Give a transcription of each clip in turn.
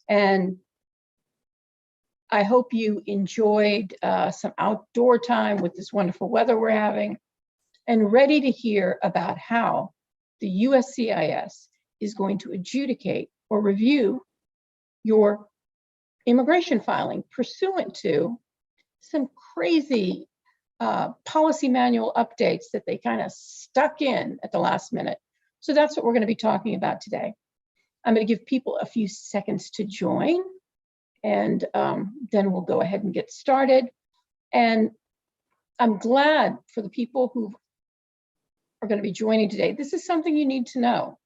And I hope you enjoyed some outdoor time with this wonderful weather we're having, and ready to hear about how the USCIS is going to adjudicate or review your immigration filing pursuant to some crazy policy manual updates that they kind of stuck in at the last minute. So that's what we're going to be talking about today. I'm going to give people a few seconds to join, and then we'll go ahead and get started. And I'm glad for the people who are going to be joining today. This is something you need to know.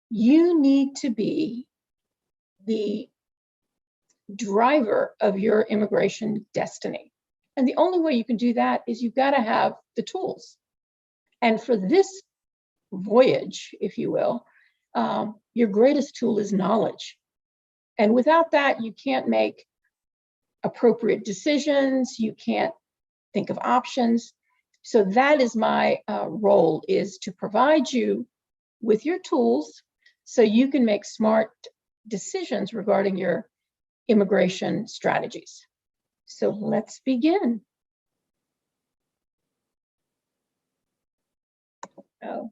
You need to be the driver of your immigration destiny. And the only way you can do that is you've got to have the tools. And for this voyage, if you will, your greatest tool is knowledge. And without that, you can't make appropriate decisions. You can't think of options. So that is my role, is to provide you with your tools so you can make smart decisions regarding your immigration strategies. So let's begin. Oh.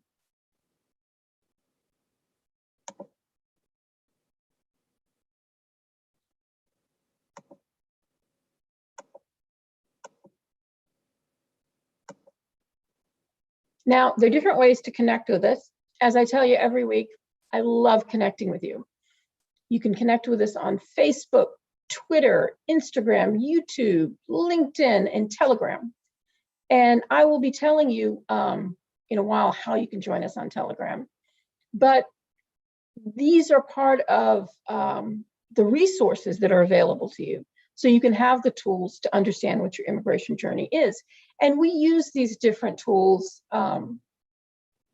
Now, there are different ways to connect with us. As I tell you every week, I love connecting with you. You can connect with us on Facebook, Twitter, Instagram, YouTube, LinkedIn, and Telegram. And I will be telling you in a while how you can join us on Telegram. But these are part of the resources that are available to you, so you can have the tools to understand what your immigration journey is. And we use these different tools in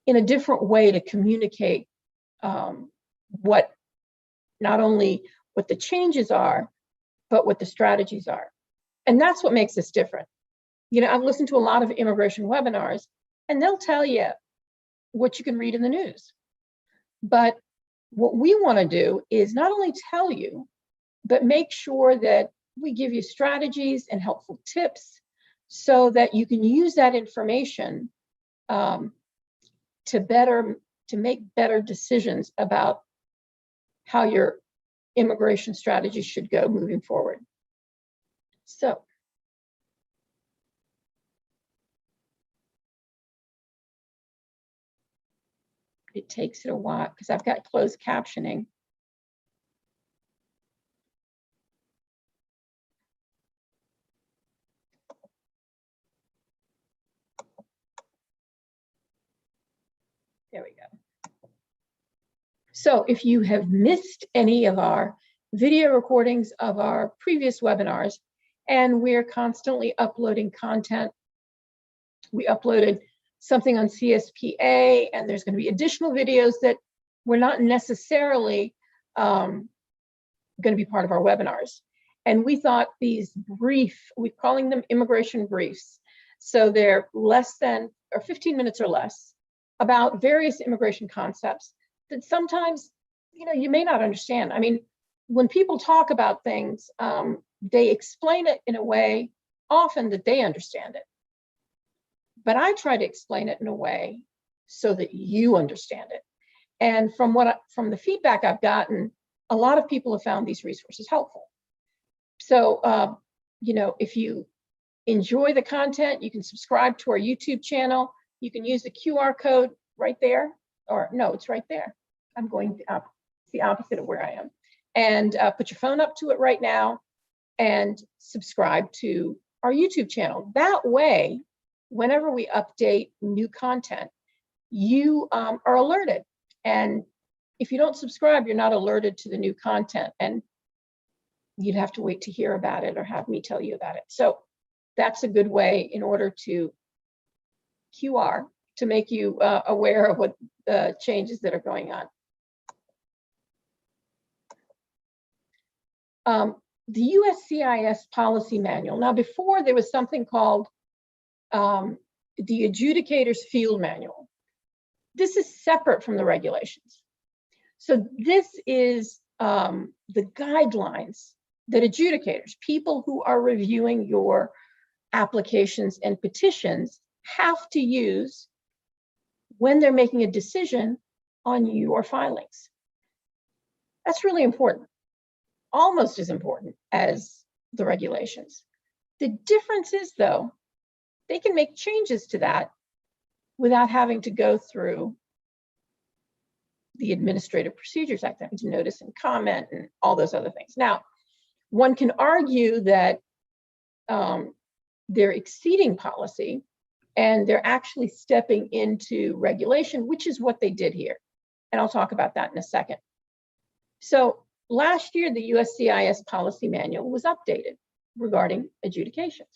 a different way to communicate what, not only what the changes are, but what the strategies are. And that's what makes us different. You know, I've listened to a lot of immigration webinars, and they'll tell you what you can read in the news. But what we want to do is not only tell you, but make sure that we give you strategies and helpful tips so that you can use that information to make better decisions about how your immigration strategy should go moving forward. So it takes it a while because I've got closed captioning. There we go. So if you have missed any of our video recordings of our previous webinars, and we're constantly uploading content, we uploaded something on CSPA, and there's going to be additional videos that were not necessarily going to be part of our webinars. And we thought these we're calling them immigration briefs. So they're less than, or 15 minutes or less, about various immigration concepts that sometimes, you know, you may not understand. I mean, when people talk about things, they explain it in a way often that they understand it. But I try to explain it in a way so that you understand it. And from the feedback I've gotten, a lot of people have found these resources helpful. So, you know, if you enjoy the content, you can subscribe to our YouTube channel. You can use the QR code right there, or no, it's right there. I'm going up, it's the opposite of where I am. And put your phone up to it right now and subscribe to our YouTube channel. That way, whenever we update new content, you are alerted. And if you don't subscribe, you're not alerted to the new content, and you'd have to wait to hear about it or have me tell you about it. So that's a good way in order to QR to make you aware of what the changes that are going on. The USCIS policy manual. Now, before there was something called the Adjudicators field manual. This is separate from the regulations. So this is the guidelines that adjudicators, people who are reviewing your applications and petitions, have to use when they're making a decision on your filings. That's really important, almost as important as the regulations. The difference is, though, they can make changes to that without having to go through the Administrative Procedures Act, having to notice and comment and all those other things. Now, one can argue that they're exceeding policy and they're actually stepping into regulation, which is what they did here. And I'll talk about that in a second. So last year, the USCIS policy manual was updated regarding adjudications.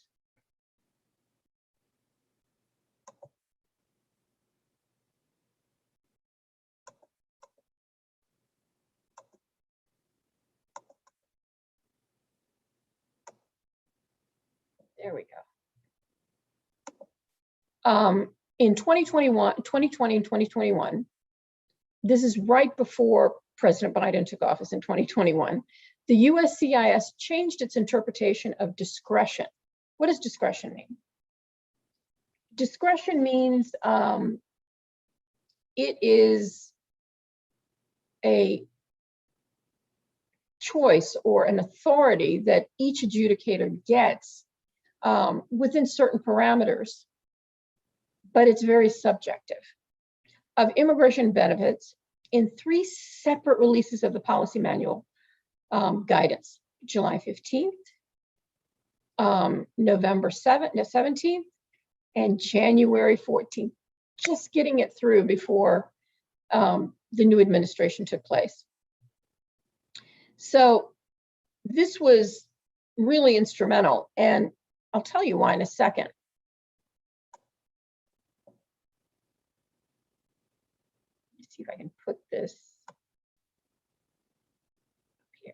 There we go. In 2020 and 2021, this is right before President Biden took office in 2021, the USCIS changed its interpretation of discretion. What does discretion mean? Discretion means it is a choice or an authority that each adjudicator gets within certain parameters, but it's very subjective. Of immigration benefits, in 3 separate releases of the policy manual guidance, July 15th, November 17th, and January 14th, just getting it through before the new administration took place. So this was really instrumental, and I'll tell you why in a second. Let's see if I can put this here.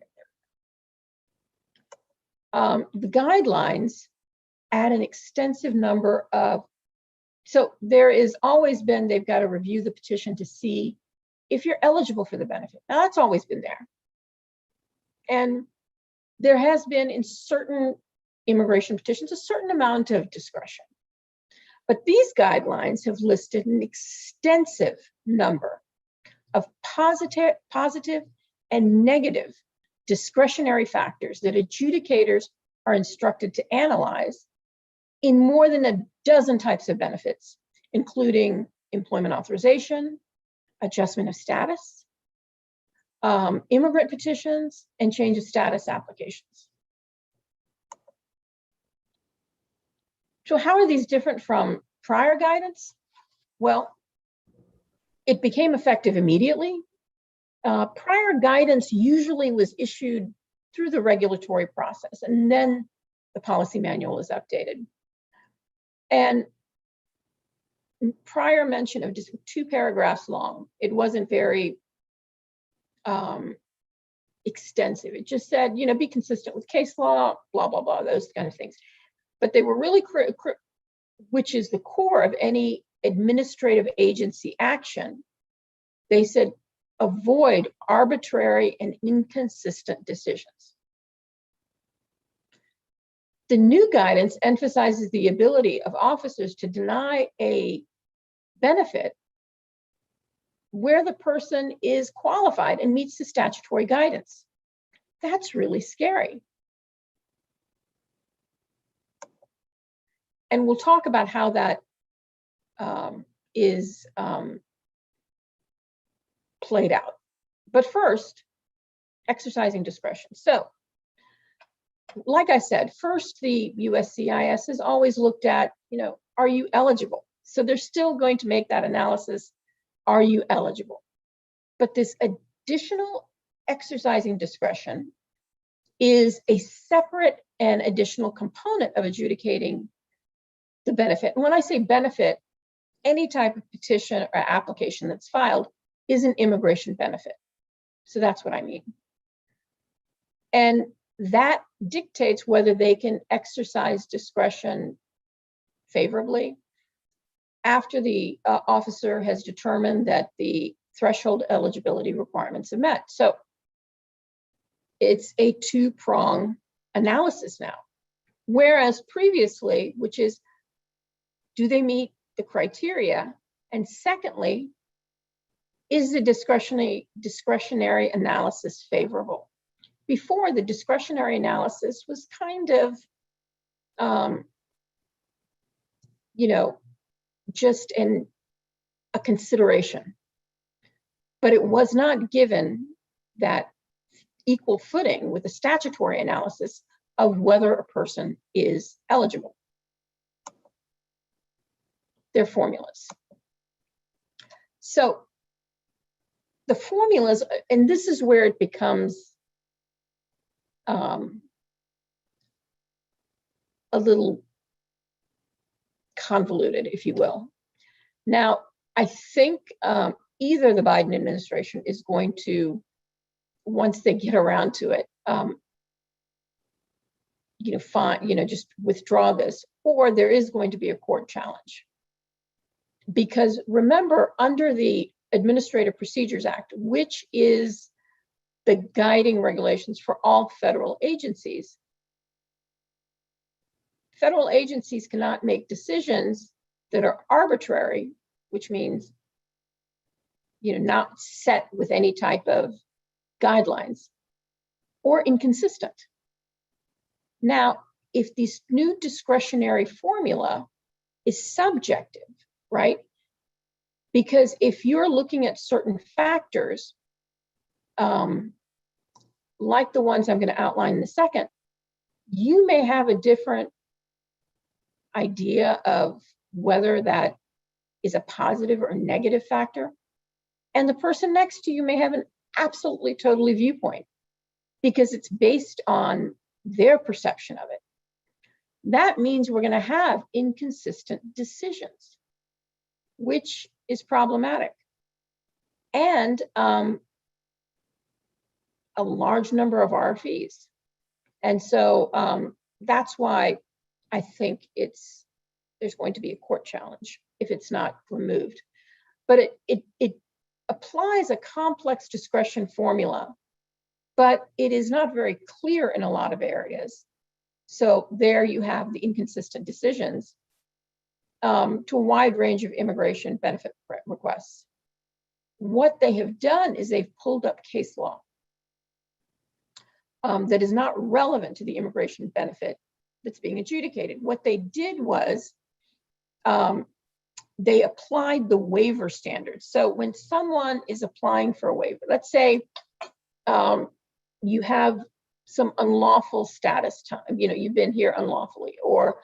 The guidelines add an extensive number of, so there is always been, they've got to review the petition to see if you're eligible for the benefit. Now that's always been there. And there has been in certain immigration petitions a certain amount of discretion. But these guidelines have listed an extensive number of positive and negative discretionary factors that adjudicators are instructed to analyze in more than a dozen types of benefits, including employment authorization, adjustment of status, immigrant petitions, and change of status applications. So how are these different from prior guidance? Well, it became effective immediately. Prior guidance usually was issued through the regulatory process, and then the policy manual is updated. And prior mention of just 2 paragraphs long, it wasn't very extensive. It just said, you know, be consistent with case law, blah, blah, blah, those kind of things. But they were really, which is the core of any administrative agency action. They said, avoid arbitrary and inconsistent decisions. The new guidance emphasizes the ability of officers to deny a benefit where the person is qualified and meets the statutory guidance. That's really scary. And we'll talk about how that is played out. But first, exercising discretion. So, like I said, first, the USCIS has always looked at, you know, are you eligible? So they're still going to make that analysis, are you eligible? But this additional exercising discretion is a separate and additional component of adjudicating the benefit. And when I say benefit, any type of petition or application that's filed is an immigration benefit. So that's what I mean. And that dictates whether they can exercise discretion favorably after the officer has determined that the threshold eligibility requirements are met. So it's a two-prong analysis now. Whereas previously, which is, do they meet the criteria? And secondly, is the discretionary analysis favorable? Before, the discretionary analysis was kind of, just a consideration, but it was not given that equal footing with a statutory analysis of whether a person is eligible. They're formulas. So the formulas, and this is where it becomes a little convoluted, if you will. Now, I think either the Biden administration is going to, once they get around to it, just withdraw this, or there is going to be a court challenge. Because remember, under the Administrative Procedures Act, which is the guiding regulations for all federal agencies cannot make decisions that are arbitrary, which means, not set with any type of guidelines, or inconsistent. Now, if this new discretionary formula is subjective, right? Because if you're looking at certain factors, like the ones I'm going to outline in a second, you may have a different idea of whether that is a positive or negative factor. And the person next to you may have an absolutely totally viewpoint because it's based on their perception of it. That means we're going to have inconsistent decisions, which is problematic. And a large number of RFEs. And so that's why I think there's going to be a court challenge if it's not removed. But it applies a complex discretion formula, but it is not very clear in a lot of areas. So there you have the inconsistent decisions to a wide range of immigration benefit requests. What they have done is they've pulled up case law that is not relevant to the immigration benefit that's being adjudicated. What they did was they applied the waiver standards. So when someone is applying for a waiver, let's say you have some unlawful status time, you've been here unlawfully, or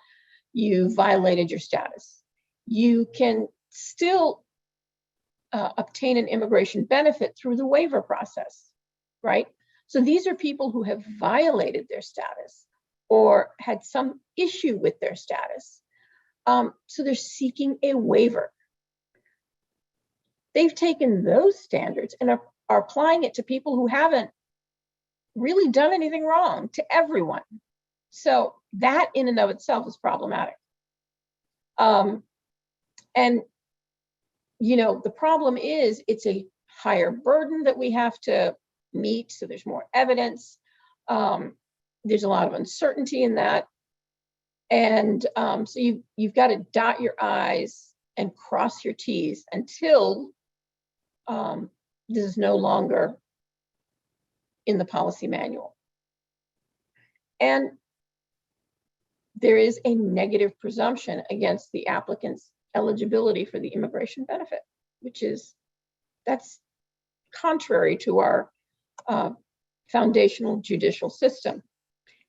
you violated your status, you can still obtain an immigration benefit through the waiver process, right? So these are people who have violated their status or had some issue with their status. So they're seeking a waiver. They've taken those standards and are applying it to people who haven't really done anything wrong, to everyone. So that in and of itself is problematic. And the problem is it's a higher burden that we have to meet. So there's more evidence. There's a lot of uncertainty in that. And so you've got to dot your I's and cross your T's until this is no longer in the policy manual. And there is a negative presumption against the applicant's eligibility for the immigration benefit, that's contrary to our foundational judicial system.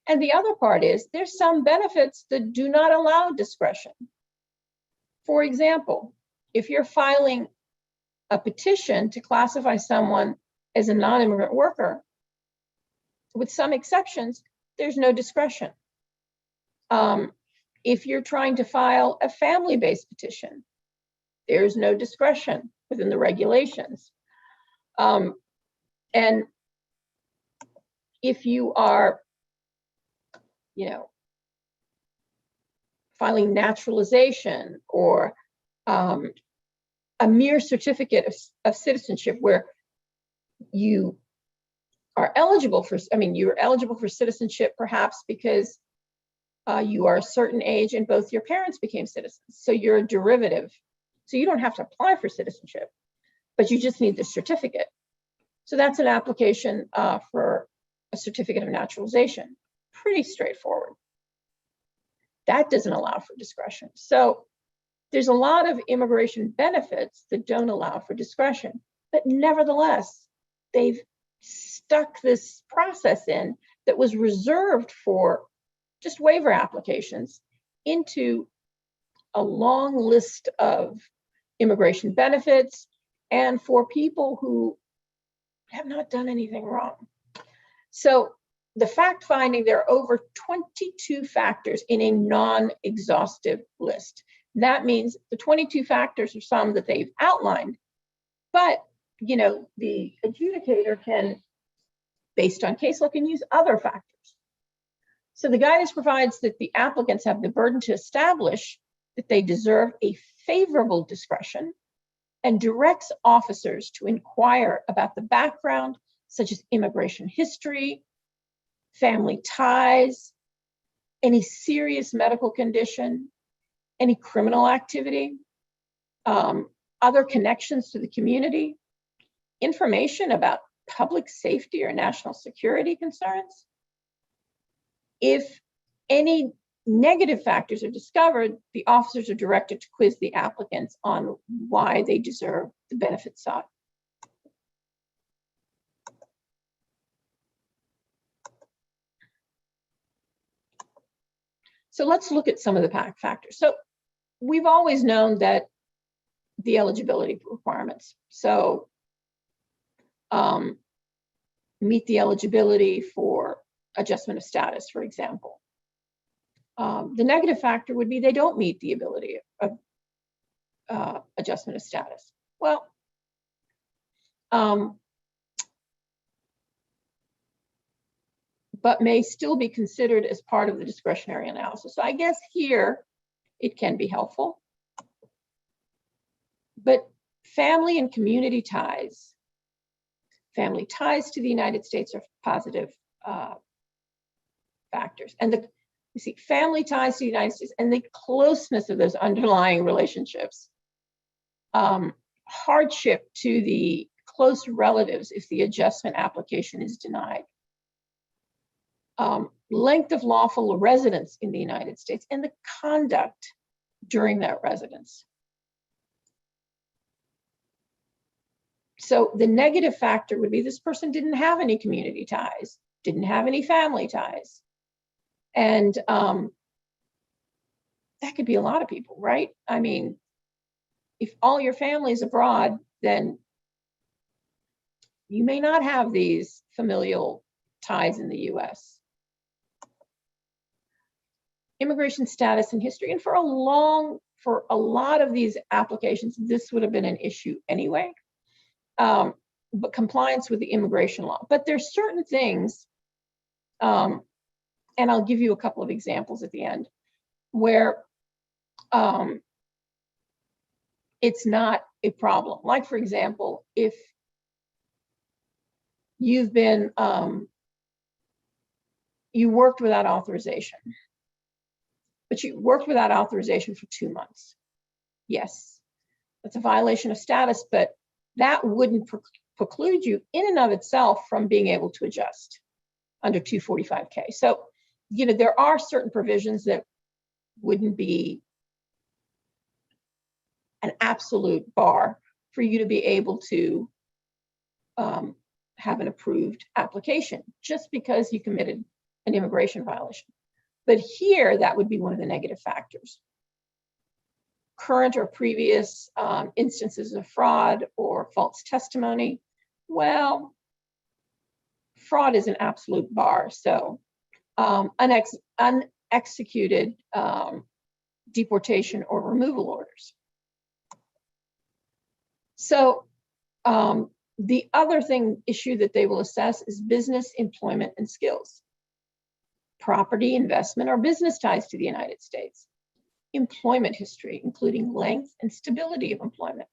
And the other part is there's some benefits that do not allow discretion. For example, if you're filing a petition to classify someone as a non-immigrant worker, with some exceptions, there's no discretion. If you're trying to file a family-based petition, there's no discretion within the regulations. And if you are, filing naturalization or a mere certificate of citizenship where you are eligible for, you're eligible for citizenship perhaps because you are a certain age and both your parents became citizens. So you're a derivative. So you don't have to apply for citizenship, but you just need the certificate. So that's an application for a certificate of naturalization. Pretty straightforward. That doesn't allow for discretion. So there's a lot of immigration benefits that don't allow for discretion, but nevertheless, they've stuck this process in that was reserved for just waiver applications into a long list of immigration benefits and for people who have not done anything wrong. So the fact finding, there are over 22 factors in a non-exhaustive list. That means the 22 factors are some that they've outlined, but the adjudicator can, based on case law, can use other factors. So the guidance provides that the applicants have the burden to establish that they deserve a favorable discretion and directs officers to inquire about the background, such as immigration history, family ties, any serious medical condition, any criminal activity, other connections to the community, information about public safety or national security concerns. If any negative factors are discovered, the officers are directed to quiz the applicants on why they deserve the benefits sought. So let's look at some of the factors. So we've always known that the eligibility requirements. So meet the eligibility for adjustment of status, for example. The negative factor would be they don't meet the ability of adjustment of status. Well, but may still be considered as part of the discretionary analysis. So I guess here it can be helpful. But family and community ties, family ties to the United States are positive factors. And you see, family ties to the United States and the closeness of those underlying relationships, hardship to the close relatives if the adjustment application is denied, length of lawful residence in the United States, and the conduct during that residence. So the negative factor would be this person didn't have any community ties, didn't have any family ties. And that could be a lot of people, right? I mean, if all your family is abroad, then you may not have these familial ties in the US. Immigration status and history. And for a lot of these applications, this would have been an issue anyway. But compliance with the immigration law. But there's certain things, and I'll give you a couple of examples at the end, where it's not a problem. Like, for example, if you've been, you worked without authorization, but you worked without authorization for 2 months. Yes, that's a violation of status, but that wouldn't preclude you in and of itself from being able to adjust under 245K. So, there are certain provisions that wouldn't be an absolute bar for you to be able to have an approved application just because you committed an immigration violation. But here, that would be one of the negative factors. Current or previous instances of fraud or false testimony. Well, fraud is an absolute bar. So unexecuted deportation or removal orders. So the other issue that they will assess is business, employment, and skills. Property, investment, or business ties to the United States. Employment history, including length and stability of employment.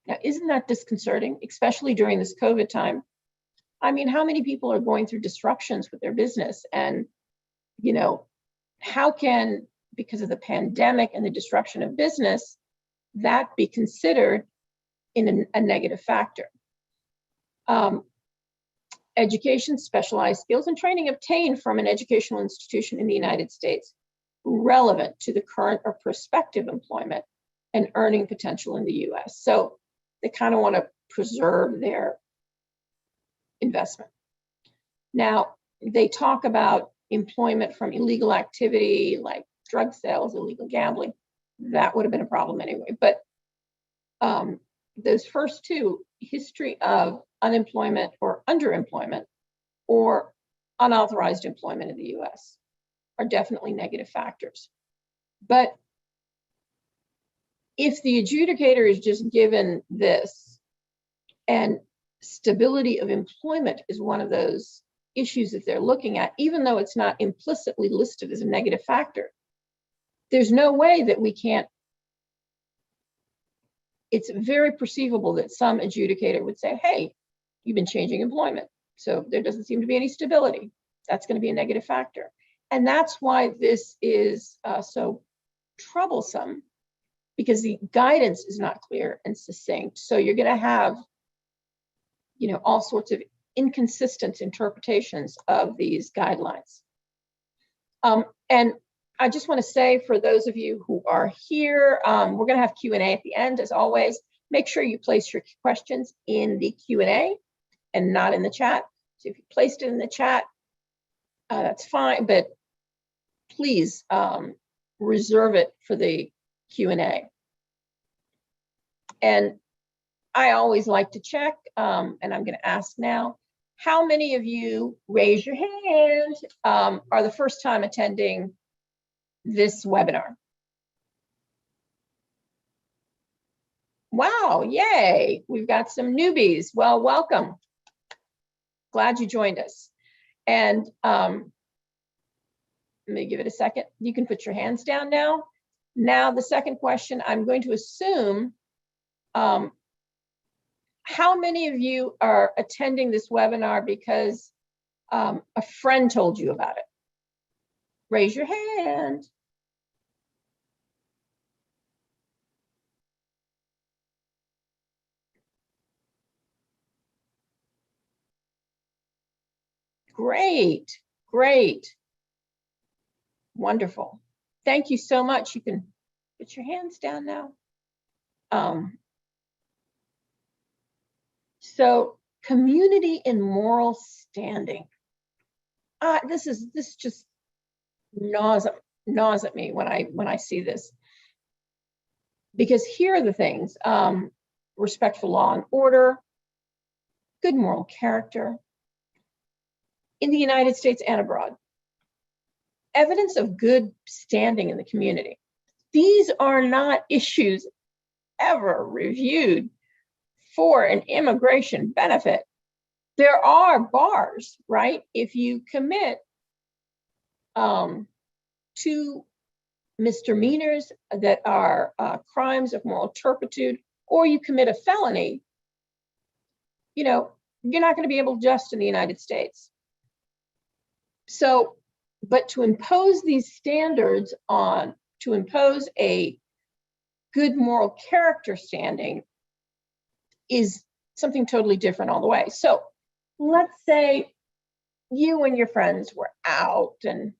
Now, isn't that disconcerting, especially during this COVID time? I mean, how many people are going through disruptions with their business? And, you know, how can, because of the pandemic and the disruption of business, that be considered in a negative factor? Education, specialized skills, and training obtained from an educational institution in the United States relevant to the current or prospective employment and earning potential in the US. So they kind of want to preserve their investment. Now, they talk about employment from illegal activity like drug sales, illegal gambling. That would have been a problem anyway. But those first two, history of unemployment or underemployment or unauthorized employment in the US, are definitely negative factors. But if the adjudicator is just given this, and stability of employment is one of those issues that they're looking at, even though it's not implicitly listed as a negative factor, there's no way that we can't. It's very perceivable that some adjudicator would say, hey, you've been changing employment, so there doesn't seem to be any stability. That's going to be a negative factor. And that's why this is so troublesome, because the guidance is not clear and succinct. So you're going to have, you know, all sorts of inconsistent interpretations of these guidelines. And I just want to say, for those of you who are here, we're going to have Q&A at the end, as always. Make sure you place your questions in the Q&A and not in the chat. So if you placed it in the chat, that's fine, but please reserve it for the Q&A. And I always like to check, and I'm going to ask now, how many of you, raise your hand, are the first time attending this webinar? Wow, yay, we've got some newbies. Well, welcome. Glad you joined us. And let me give it a second. You can put your hands down now. Now, the second question, I'm going to assume, how many of you are attending this webinar because a friend told you about it? Raise your hand. Great, great. Wonderful. Thank you so much. You can put your hands down now. So community and moral standing. This just gnaws at me when I see this, because here are the things: respect for law and order, good moral character in the United States and abroad, evidence of good standing in the community. These are not issues ever reviewed for an immigration benefit. There are bars, right? If you commit 2 misdemeanors that are crimes of moral turpitude, or you commit a felony, you know, you're not going to be able to just in the United States. So, but to impose these standards to impose a good moral character standing is something totally different all the way. So let's say you and your friends were out and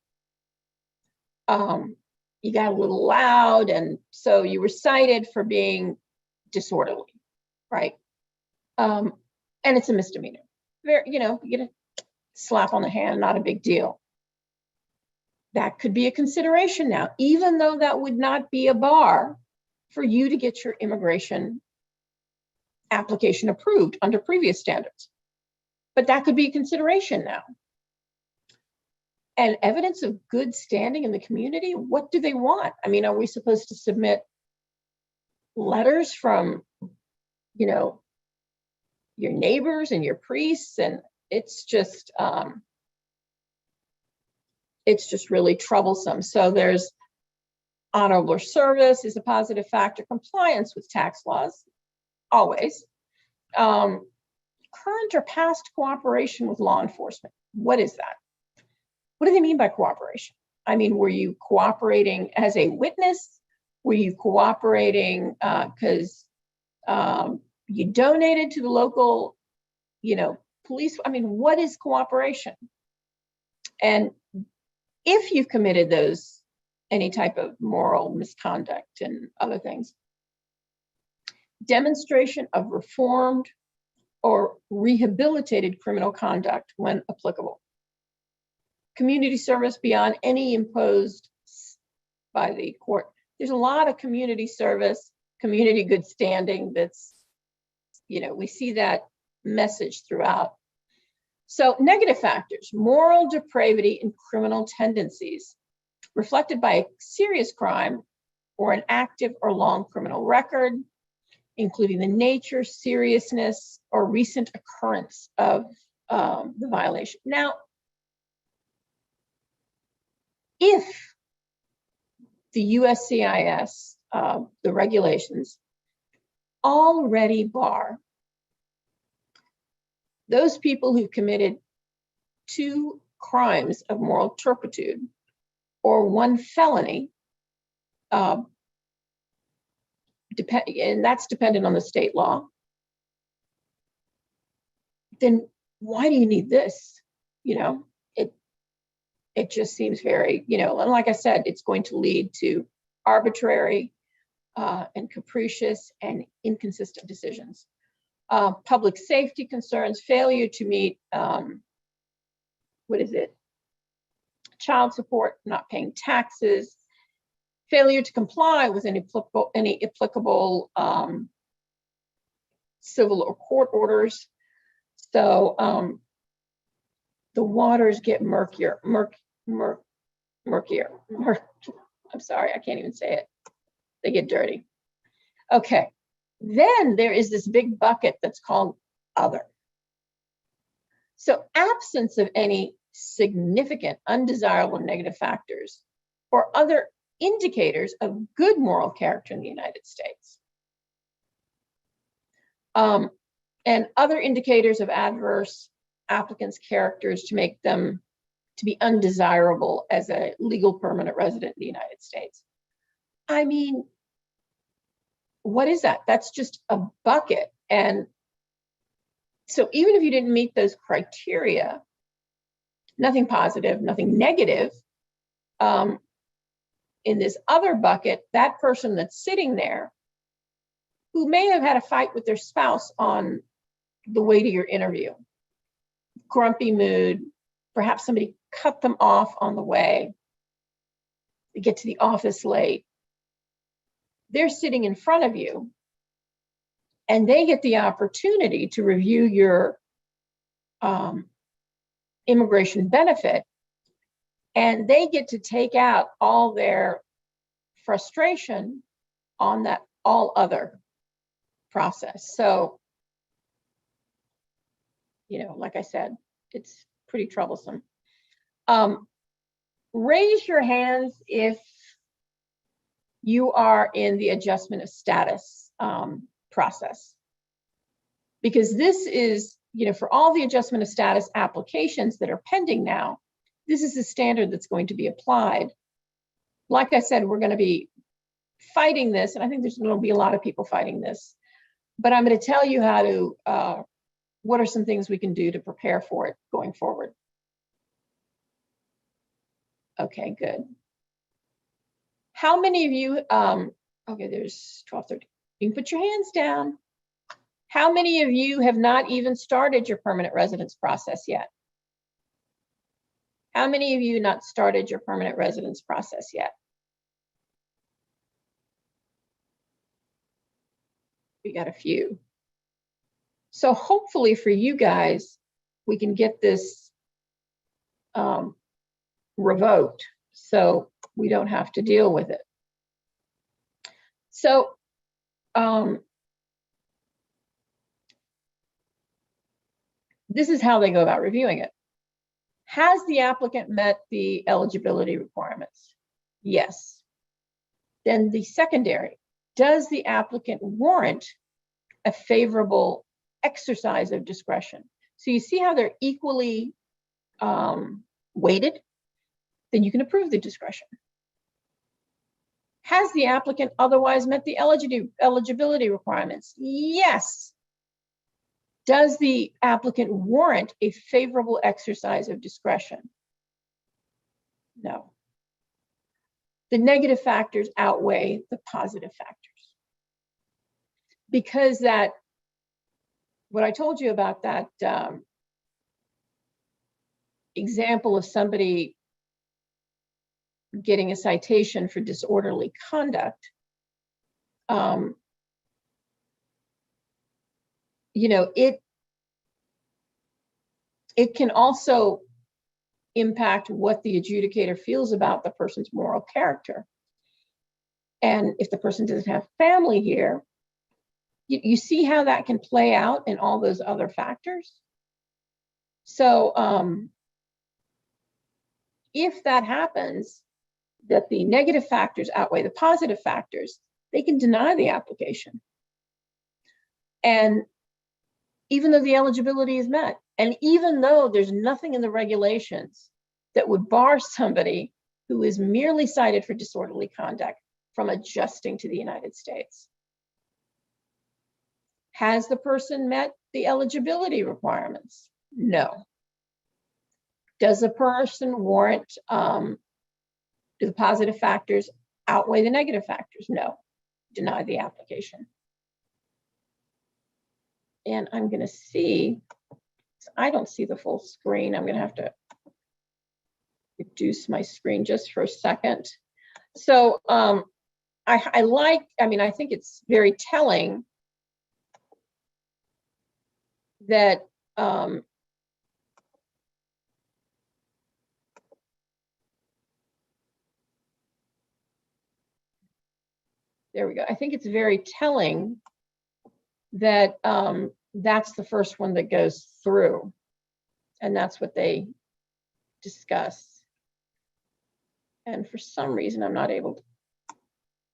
you got a little loud, and so you were cited for being disorderly, right? And it's a misdemeanor. You know, you get a slap on the hand, not a big deal. That could be a consideration now, even though that would not be a bar for you to get your immigration application approved under previous standards. But that could be a consideration now. And evidence of good standing in the community, what do they want? I mean, are we supposed to submit letters from, you know, your neighbors and your priests? And it's just really troublesome. So there's honorable service is a positive factor, compliance with tax laws, always. current or past cooperation with law enforcement. What is that? What do they mean by cooperation? I mean, were you cooperating as a witness? Were you cooperating because you donated to the local, police? I mean, what is cooperation? And if you've committed any type of moral misconduct and other things, demonstration of reformed or rehabilitated criminal conduct when applicable. Community service beyond any imposed by the court. There's a lot of community service, community good standing that's, we see that message throughout. So negative factors, moral depravity and criminal tendencies reflected by a serious crime or an active or long criminal record, including the nature, seriousness, or recent occurrence of the violation. Now, if the USCIS, the regulations, already bar those people who committed 2 crimes of moral turpitude or 1 felony, and that's dependent on the state law, then why do you need this? It just seems very, and like I said, it's going to lead to arbitrary and capricious and inconsistent decisions. Public safety concerns, failure to meet, child support, not paying taxes, failure to comply with any applicable civil or court orders. So the waters get murkier. I'm sorry, I can't even say it. They get dirty. Okay, then there is this big bucket that's called other. So absence of any significant undesirable negative factors or other indicators of good moral character in the United States. And other indicators of adverse applicants' characters to make them to be undesirable as a legal permanent resident in the United States. I mean, what is that? That's just a bucket. And so even if you didn't meet those criteria, nothing positive, nothing negative, in this other bucket, that person that's sitting there who may have had a fight with their spouse on the way to your interview, grumpy mood, perhaps somebody cut them off on the way, they get to the office late, they're sitting in front of you and they get the opportunity to review your immigration benefit, and they get to take out all their frustration on that all other process. So, like I said, it's pretty troublesome. Raise your hands if you are in the adjustment of status process, because this is, for all the adjustment of status applications that are pending now, this is the standard that's going to be applied. Like I said, we're going to be fighting this, and I think there's going to be a lot of people fighting this, but I'm going to tell you how to, what are some things we can do to prepare for it going forward. Okay, good. How many of you, okay, there's 12, 13. You can put your hands down. How many of you have not even started your permanent residence process yet? How many of you not started your permanent residence process yet? We got a few. So hopefully for you guys, we can get this revoked so we don't have to deal with it. So this is how they go about reviewing it. Has the applicant met the eligibility requirements? Yes. Then the secondary, does the applicant warrant a favorable exercise of discretion. So you see how they're equally weighted? Then you can approve the discretion. Has the applicant otherwise met the eligibility requirements? Yes. Does the applicant warrant a favorable exercise of discretion? No. The negative factors outweigh the positive factors. Because that, what I told you about that example of somebody getting a citation for disorderly conduct, you know, it can also impact what the adjudicator feels about the person's moral character. And if the person doesn't have family here, you see how that can play out in all those other factors. So if that happens, that the negative factors outweigh the positive factors, they can deny the application. And even though the eligibility is met, and even though there's nothing in the regulations that would bar somebody who is merely cited for disorderly conduct from adjusting to the United States. Has the person met the eligibility requirements? No. Does the person warrant, do the positive factors outweigh the negative factors? No. Deny the application. And I'm going to see, I don't see the full screen. I'm going to have to reduce my screen just for a second. So I think it's very telling that there we go. I think it's very telling that that's the first one that goes through, and that's what they discuss. And for some reason, I'm not able to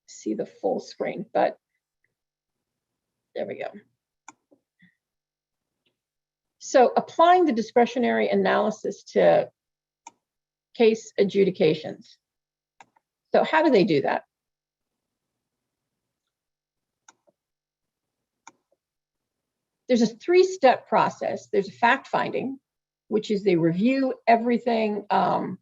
see the full screen, but there we go. So applying the discretionary analysis to case adjudications. So how do they do that? There's a three-step process. There's a fact finding, which is they review everything to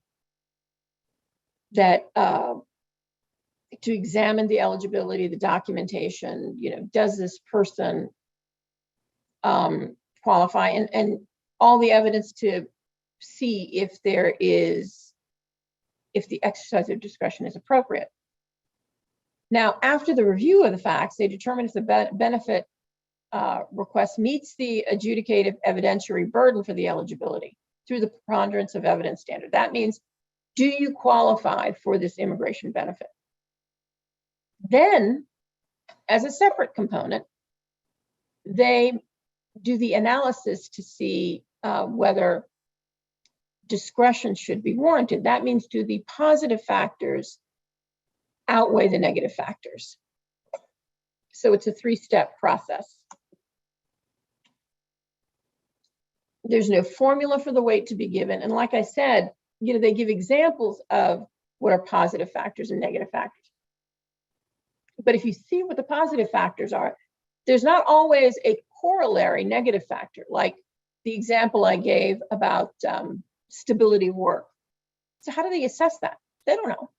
examine the eligibility, the documentation, you know, does this person qualify, and all the evidence to see if the exercise of discretion is appropriate. Now, after the review of the facts, they determine if the benefit request meets the adjudicative evidentiary burden for the eligibility through the preponderance of evidence standard. That means, do you qualify for this immigration benefit? Then, as a separate component, they do the analysis to see whether discretion should be warranted. That means, do the positive factors outweigh the negative factors? So it's a three-step process. There's no formula for the weight to be given. And like I said, you know, they give examples of what are positive factors and negative factors. But if you see what the positive factors are, there's not always a corollary negative factor, like the example I gave about stability of work. So how do they assess that? They don't know.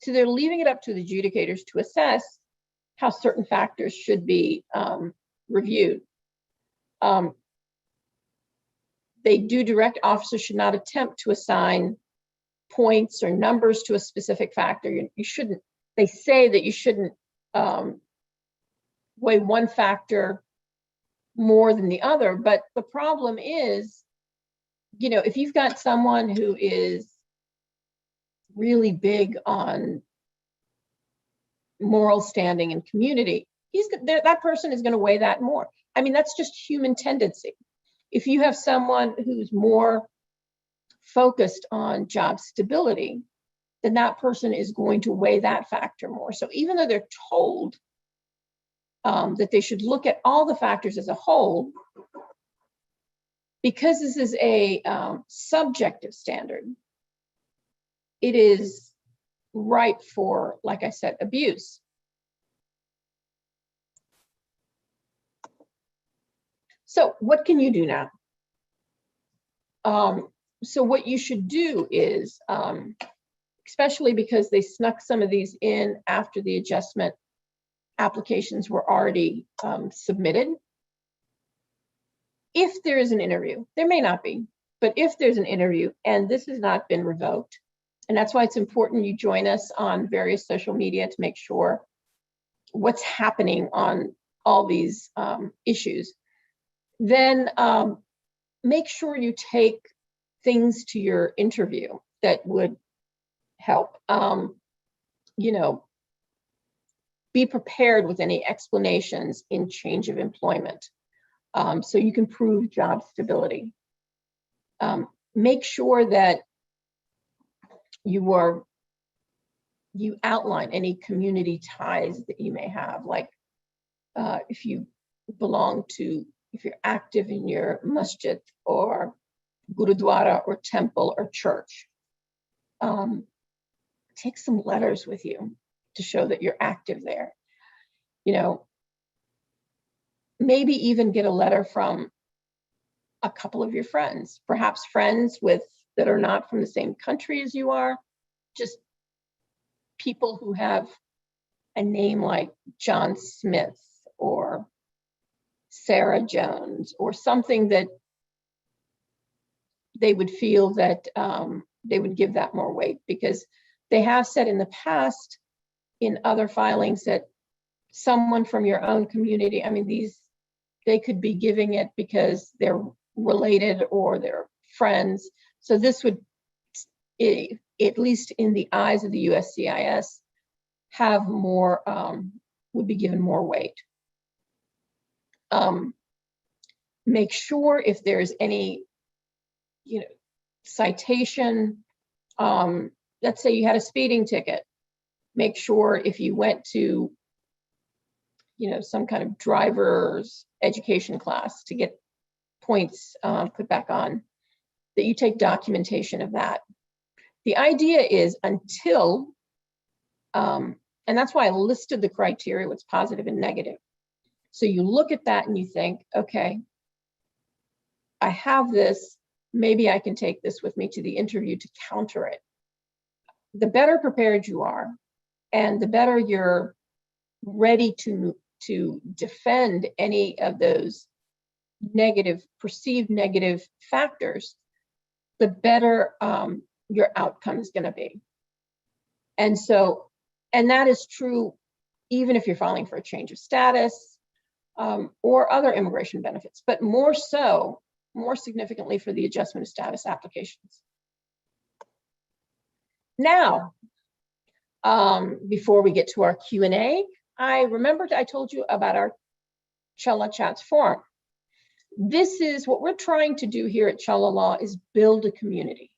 So they're leaving it up to the adjudicators to assess how certain factors should be reviewed. They do direct officers should not attempt to assign points or numbers to a specific factor. You shouldn't, they say that you shouldn't weigh one factor more than the other, but the problem is, you know, if you've got someone who is really big on moral standing and community, that person is going to weigh that more. I mean, that's just human tendency. If you have someone who's more focused on job stability, then that person is going to weigh that factor more. So even though they're told that they should look at all the factors as a whole, because this is a subjective standard. It is ripe for, like I said, abuse. So what can you do now? So what you should do is, especially because they snuck some of these in after the adjustment applications were already submitted. If there is an interview, there may not be, but if there's an interview and this has not been revoked, and that's why it's important you join us on various social media to make sure what's happening on all these issues, then make sure you take things to your interview that would help. You know, be prepared with any explanations in change of employment, so you can prove job stability. Make sure that you outline any community ties that you may have, like if you belong to, if you're active in your masjid or gurudwara or temple or church. Take some letters with you to show that you're active there. You know, maybe even get a letter from a couple of your friends, perhaps friends that are not from the same country as you are, just people who have a name like John Smith or Sarah Jones, or something that they would feel that they would give that more weight, because they have said in the past in other filings that someone from your own community, I mean, they could be giving it because they're related or they're friends. So this would, at least in the eyes of the USCIS, have more, would be given more weight. Make sure if there's any, you know, citation, let's say you had a speeding ticket, make sure if you went to, you know, some kind of driver's education class to get points put back on, that you take documentation of that. The idea is until, and that's why I listed the criteria, what's positive and negative. So you look at that and you think, okay, I have this, maybe I can take this with me to the interview to counter it. The better prepared you are, and the better you're ready to defend any of those negative, perceived negative factors, the better your outcome is going to be. And so, and that is true even if you're filing for a change of status or other immigration benefits, but more so, more significantly for the adjustment of status applications. Now, before we get to our Q&A, I remembered I told you about our Challa Chats forum. This is what we're trying to do here at Challa Law, is build a community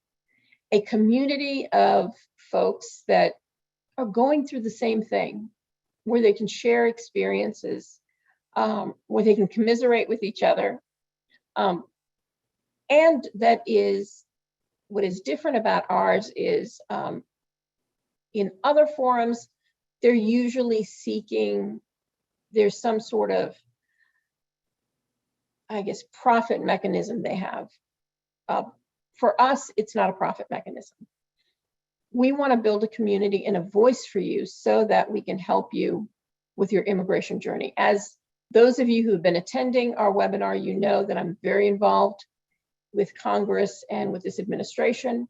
of folks that are going through the same thing, where they can share experiences, where they can commiserate with each other. And that is, what is different about ours is in other forums, they're usually seeking, there's some sort of, I guess, profit mechanism they have. For us, it's not a profit mechanism. We want to build a community and a voice for you so that we can help you with your immigration journey. As those of you who have been attending our webinar, you know that I'm very involved with Congress and with this administration.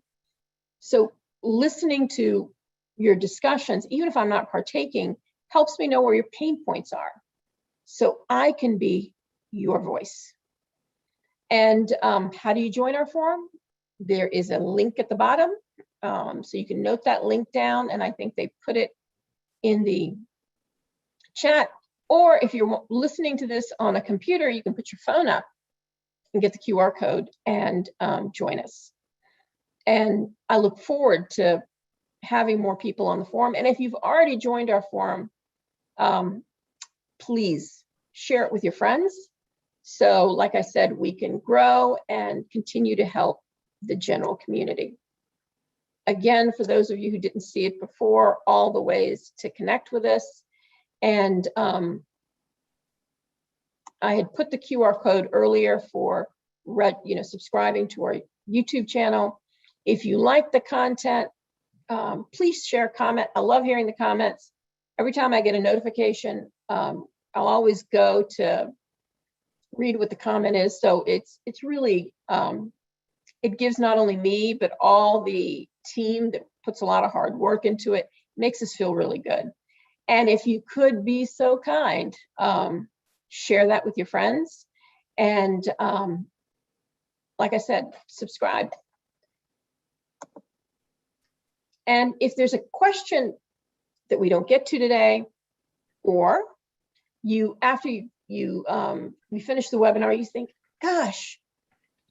So listening to your discussions, even if I'm not partaking, helps me know where your pain points are, so I can be your voice. And how do you join our forum? There is a link at the bottom, so you can note that link down, and I think they put it in the chat. Or if you're listening to this on a computer, you can put your phone up and get the QR code and join us. And I look forward to having more people on the forum. And if you've already joined our forum, please share it with your friends. So like I said, we can grow and continue to help the general community. Again, for those of you who didn't see it before, all the ways to connect with us. And I had put the QR code earlier for subscribing to our YouTube channel. If you like the content, please share, comment. I love hearing the comments. Every time I get a notification, I'll always go to read what the comment is. So it's really, it gives not only me, but all the team that puts a lot of hard work into it, makes us feel really good. And if you could be so kind, share that with your friends. And like I said, subscribe. And if there's a question that we don't get to today, or after we finish the webinar, you think, gosh,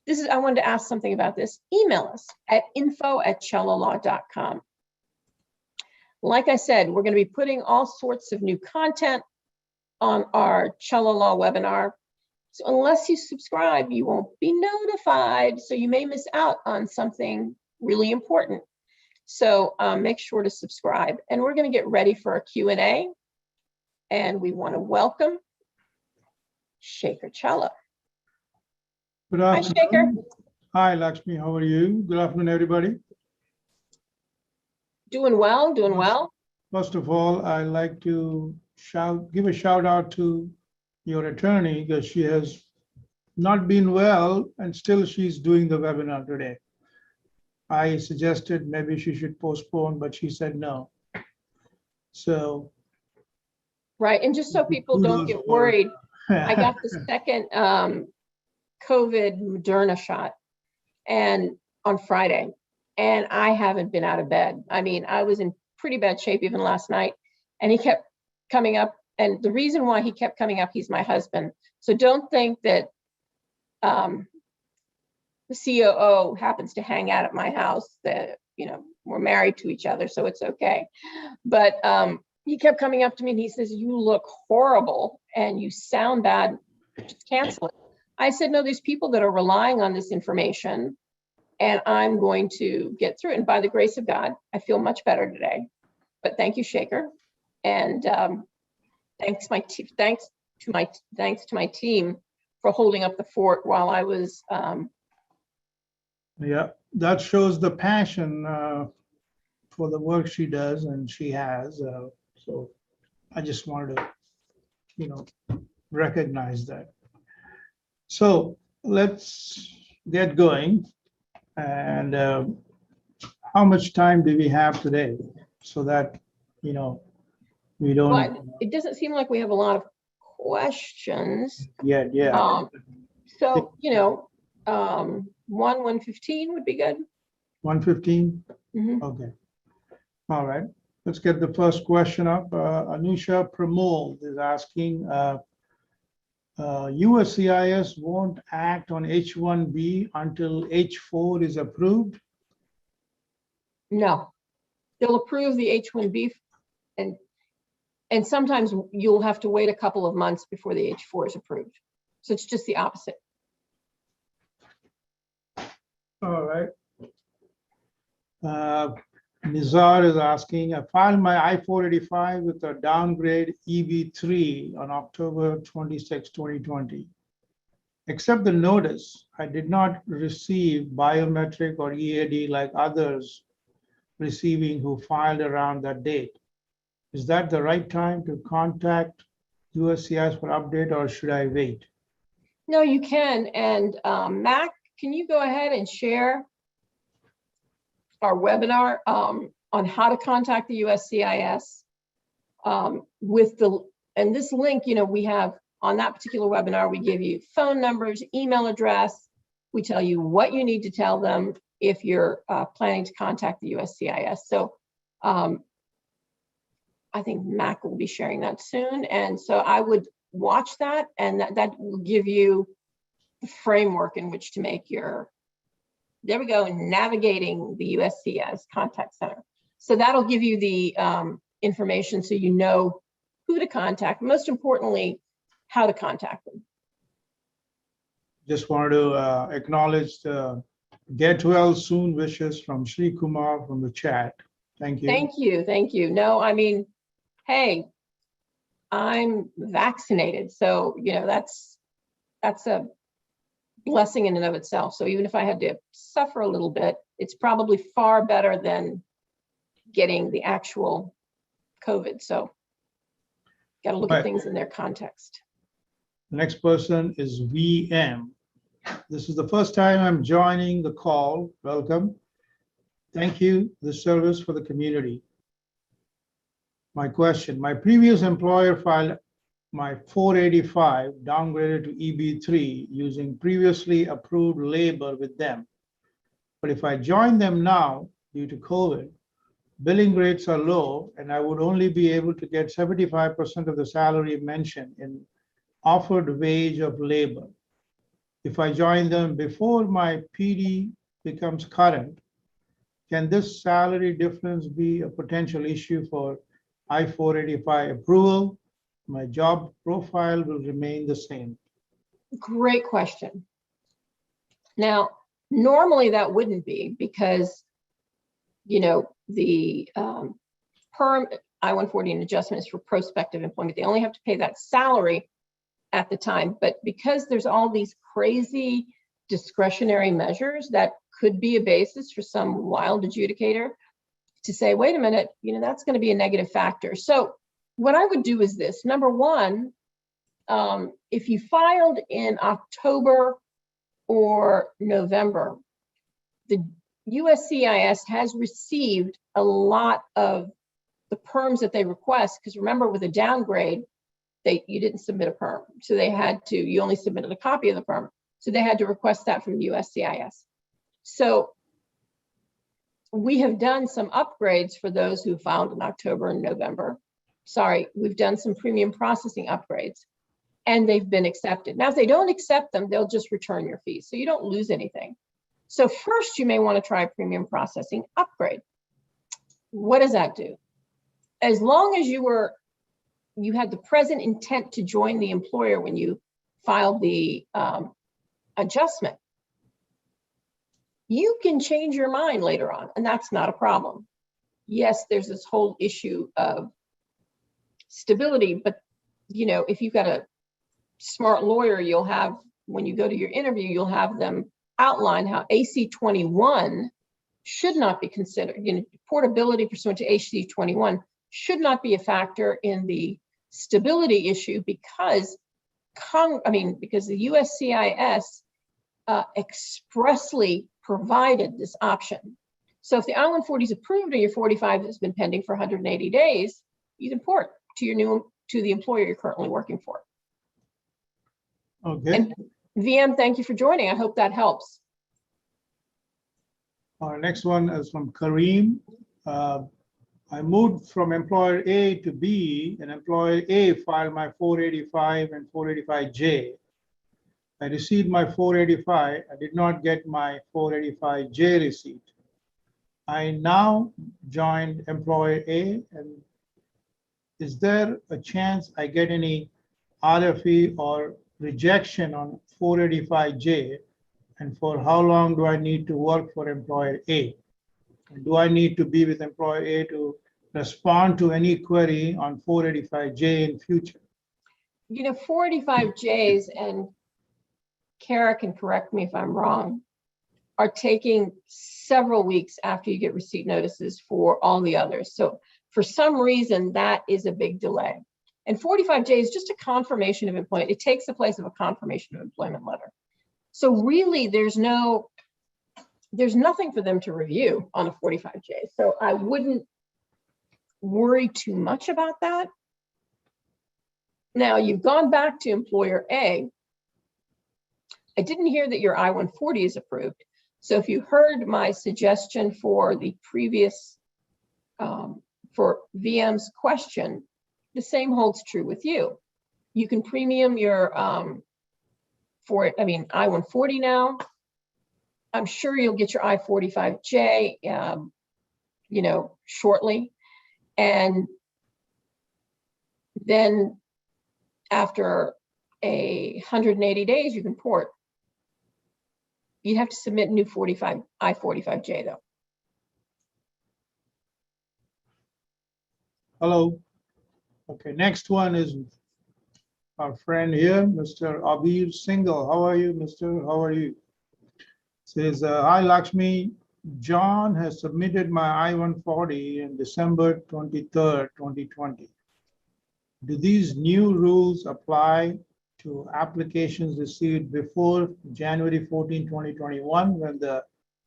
I wanted to ask something about this, email us at info@cellolaw.com. Like I said, we're going to be putting all sorts of new content on our Cello Law webinar. So unless you subscribe, you won't be notified. So you may miss out on something really important. So make sure to subscribe. And we're going to get ready for a Q&A. And we want to welcome Shaker Cello. Good Hi, afternoon. Shaker. Hi, Lakshmi. How are you? Good afternoon, everybody. Doing well, doing well. First of all, I'd like to give a shout out to your attorney, because she has not been well and still she's doing the webinar today. I suggested maybe she should postpone, but she said no. So. Right, and just so people don't get worried, I got the second COVID Moderna shot and on Friday, and I haven't been out of bed. I mean, I was in pretty bad shape even last night, and he kept coming up. And the reason why he kept coming up, he's my husband. So don't think that the COO happens to hang out at my house. That, we're married to each other, so it's okay. But he kept coming up to me and he says, "You look horrible and you sound bad. Just cancel it." I said, "No, there's people that are relying on this information, and I'm going to get through it. And by the grace of God, I feel much better today." But thank you, Shaker, and thanks to my team for holding up the fort while I was. Yeah, that shows the passion for the work she does and she has. So I just wanted to, recognize that. So let's get going. And how much time do we have today so that, we don't. Well, it doesn't seem like we have a lot of questions. Yeah. So, 1:15 would be good. 1:15? Mm-hmm. Okay. All right. Let's get the first question up. Anusha Pramod is asking, USCIS won't act on H-1B until H-4 is approved? No, they'll approve the H-1B, and sometimes you'll have to wait a couple of months before the H-4 is approved. So it's just the opposite. All right. Nizar is asking, I filed my I-485 with a downgrade EB3 on October 26, 2020. Except the notice, I did not receive biometric or EAD like others receiving who filed around that date. Is that the right time to contact USCIS for update, or should I wait? No, you can. And Mac, can you go ahead and share our webinar on how to contact the USCIS and this link, we have on that particular webinar, we give you phone numbers, email address. We tell you what you need to tell them if you're planning to contact the USCIS. So I think Mac will be sharing that soon. And so I would watch that, and that will give you the framework in which to make your, there we go, navigating the USCIS contact center. So that'll give you the information so you know who to contact, most importantly, how to contact them. Just wanted to acknowledge the get well soon wishes from Sri Kumar from the chat. Thank you. Thank you, thank you. No, I mean, hey, I'm vaccinated, so that's a blessing in and of itself. So even if I had to suffer a little bit, it's probably far better than getting the actual COVID. So got to look at things in their context. The next person is VM. This is the first time I'm joining the call. Welcome. Thank you, the service for the community. My question, my previous employer filed my 485 downgraded to EB3 using previously approved labor with them. But if I join them now due to COVID, billing rates are low and I would only be able to get 75% of the salary mentioned in offered wage of labor. If I join them before my PD becomes current, can this salary difference be a potential issue for I-485 approval? My job profile will remain the same. Great question. Now, normally that wouldn't be because, the perm I-140 and adjustment is for prospective employment. They only have to pay that salary at the time. But because there's all these crazy discretionary measures that could be a basis for some wild adjudicator to say, wait a minute, that's going to be a negative factor. So what I would do is this. Number one, if you filed in October or November, the USCIS has received a lot of the perms that they request, because remember, with a downgrade, you didn't submit a perm. So you only submitted a copy of the perm. So they had to request that from the USCIS. So we have done some upgrades for those who filed in October and November. Sorry, we've done some premium processing upgrades and they've been accepted. Now, if they don't accept them, they'll just return your fees. So you don't lose anything. So first you may want to try a premium processing upgrade. What does that do? As long as you had the present intent to join the employer when you filed the adjustment, you can change your mind later on, and that's not a problem. Yes, there's this whole issue of stability, but if you've got a smart lawyer, you'll have, when you go to your interview, you'll have them outline how AC-21 should not be considered. Portability pursuant to AC-21 should not be a factor in the stability issue because the USCIS expressly provided this option. So if the I-140 is approved and your 45 has been pending for 180 days, you can port to the employer you're currently working for. Okay. And VM, thank you for joining. I hope that helps. Our next one is from Kareem. I moved from employer A to B, and employer A filed my 485 and 485J. I received my 485. I did not get my 485J receipt. I now joined employer A, and is there a chance I get any RFE or rejection on 485J? And for how long do I need to work for employer A? And do I need to be with employer A to respond to any query on 485J in future? 485Js, and Kara can correct me if I'm wrong, are taking several weeks after you get receipt notices for all the others. So for some reason, that is a big delay. And 45J is just a confirmation of employment. It takes the place of a confirmation of employment letter. So really, there's nothing for them to review on a 45J. So I wouldn't worry too much about that. Now, you've gone back to employer A. I didn't hear that your I-140 is approved. So if you heard my suggestion for the previous, for VM's question, the same holds true with you. You can premium your I-140 now. I'm sure you'll get your I-45J, shortly. And then after 180 days, you can port. You'd have to submit new I-45J though. Hello. Okay, next one is our friend here, Mr. Abir Singhal. How are you, Mr.? How are you? Says, hi, Lakshmi. John has submitted my I-140 on December 23rd, 2020. Do these new rules apply to applications received before January 14, 2021, when the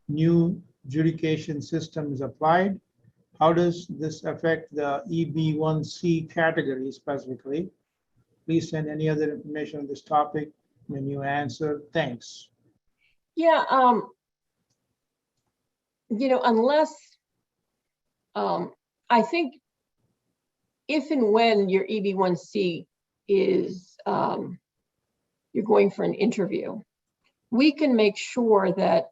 new adjudication system is applied? How does this affect the EB1C category specifically? Please send any other information on this topic when you answer. Thanks. Yeah, you know, unless, I think if and when your EB1C is, you're going for an interview, we can make sure that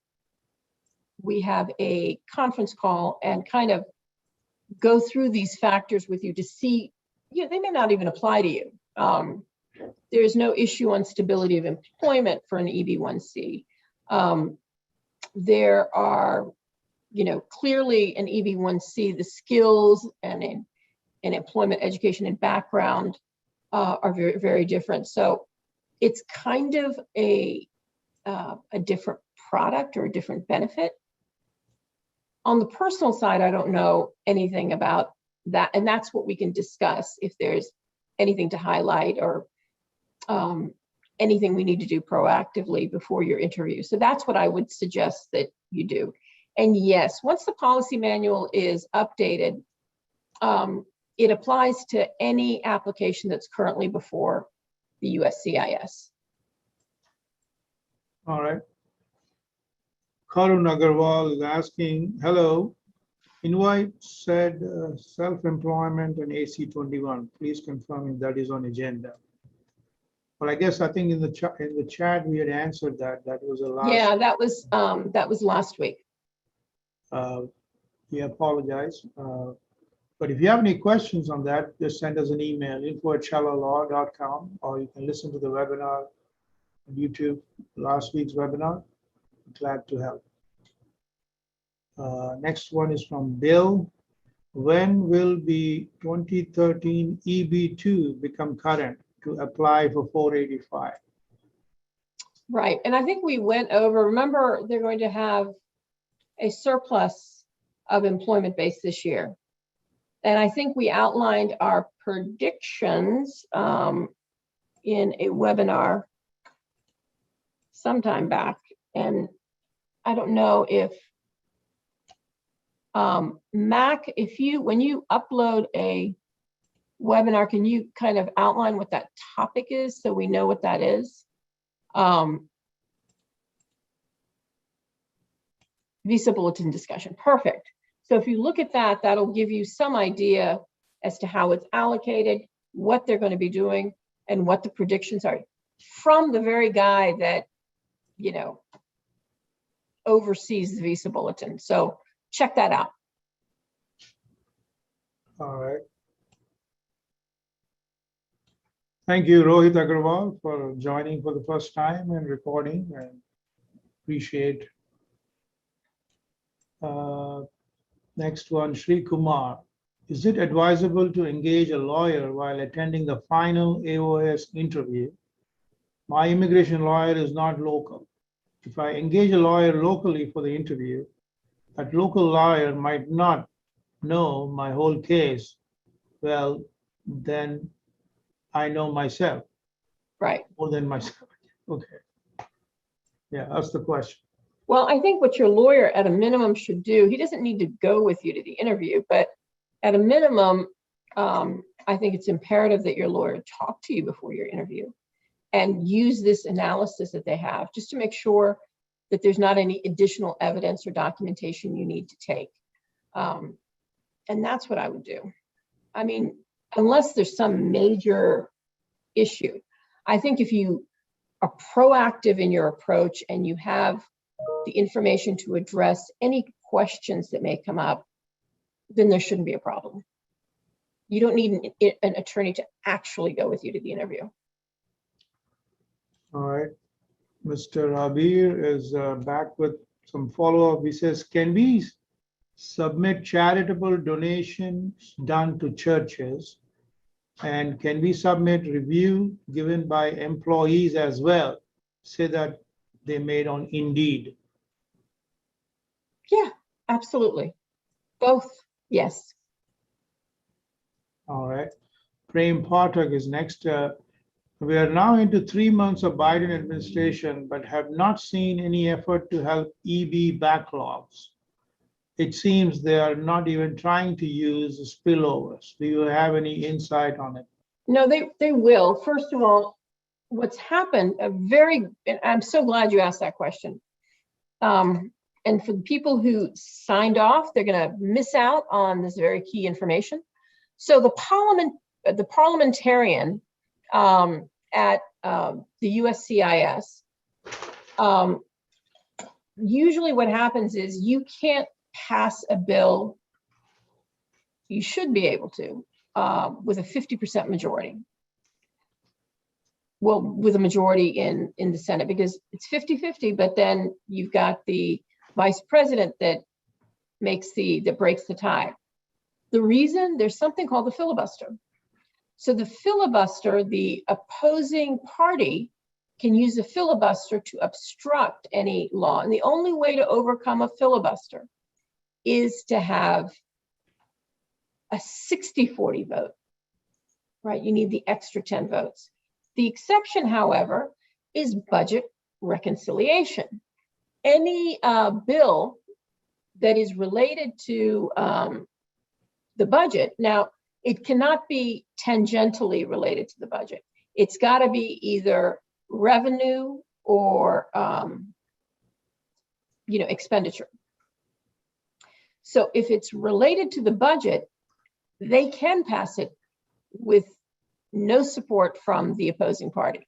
we have a conference call and kind of go through these factors with you to see, you know, they may not even apply to you. There's no issue on stability of employment for an EB1C. There are, you know, clearly an EB1C, the skills and in employment, education, and background are very, very different. So it's kind of a different product or a different benefit. On the personal side, I don't know anything about that, and that's what we can discuss if there's anything to highlight or anything we need to do proactively before your interview. So that's what I would suggest that you do. And yes, once the policy manual is updated, it applies to any application that's currently before the USCIS. All right. Karun Agarwal is asking, hello, invite said self-employment and AC21. Please confirm if that is on agenda. But I guess I think in the chat we had answered that. That was a last. Yeah, that was last week. We apologize. But if you have any questions on that, just send us an email, info@challolaw.com, or you can listen to the webinar on YouTube, last week's webinar. Glad to help. Next one is from Bill. When will the 2013 EB2 become current to apply for 485? Right, and I think we went over, remember, they're going to have a surplus of employment base this year. And I think we outlined our predictions in a webinar sometime back. And I don't know if, Mac, when you upload a webinar, can you kind of outline what that topic is so we know what that is? Visa bulletin discussion, perfect. So if you look at that, that'll give you some idea as to how it's allocated, what they're going to be doing, and what the predictions are from the very guy that, you know, oversees the visa bulletin. So check that out. All right. Thank you, Rohit Agarwal, for joining for the first time and recording, and appreciate. Next one, Sri Kumar. Is it advisable to engage a lawyer while attending the final AOS interview? My immigration lawyer is not local. If I engage a lawyer locally for the interview, that local lawyer might not know my whole case well, then I know myself. Right. More than myself. Okay. Yeah, that's the question. Well, I think what your lawyer at a minimum should do, he doesn't need to go with you to the interview, but at a minimum, I think it's imperative that your lawyer talk to you before your interview and use this analysis that they have just to make sure that there's not any additional evidence or documentation you need to take. And that's what I would do. I mean, unless there's some major issue, I think if you are proactive in your approach and you have the information to address any questions that may come up, then there shouldn't be a problem. You don't need an attorney to actually go with you to the interview. All right. Mr. Abir is back with some follow-up. He says, can we submit charitable donations done to churches? And can we submit review given by employees as well? Say that they made on Indeed. Yeah, absolutely. Both, yes. All right. Prem Pathak is next. We are now into 3 months of Biden administration, but have not seen any effort to help EB backlogs. It seems they are not even trying to use spillovers. Do you have any insight on it? No, they will. First of all, what's happened, and I'm so glad you asked that question. And for the people who signed off, they're going to miss out on this very key information. So the parliamentarian at the USCIS, usually what happens is you can't pass a bill. You should be able to with a 50% majority. Well, with a majority in the Senate, because it's 50-50, but then you've got the vice president that breaks the tie. The reason, there's something called the filibuster. So the filibuster, the opposing party can use a filibuster to obstruct any law. And the only way to overcome a filibuster is to have a 60-40 vote, right? You need the extra 10 votes. The exception, however, is budget reconciliation. Any bill that is related to the budget, now it cannot be tangentially related to the budget. It's got to be either revenue or expenditure. So if it's related to the budget, they can pass it with no support from the opposing party.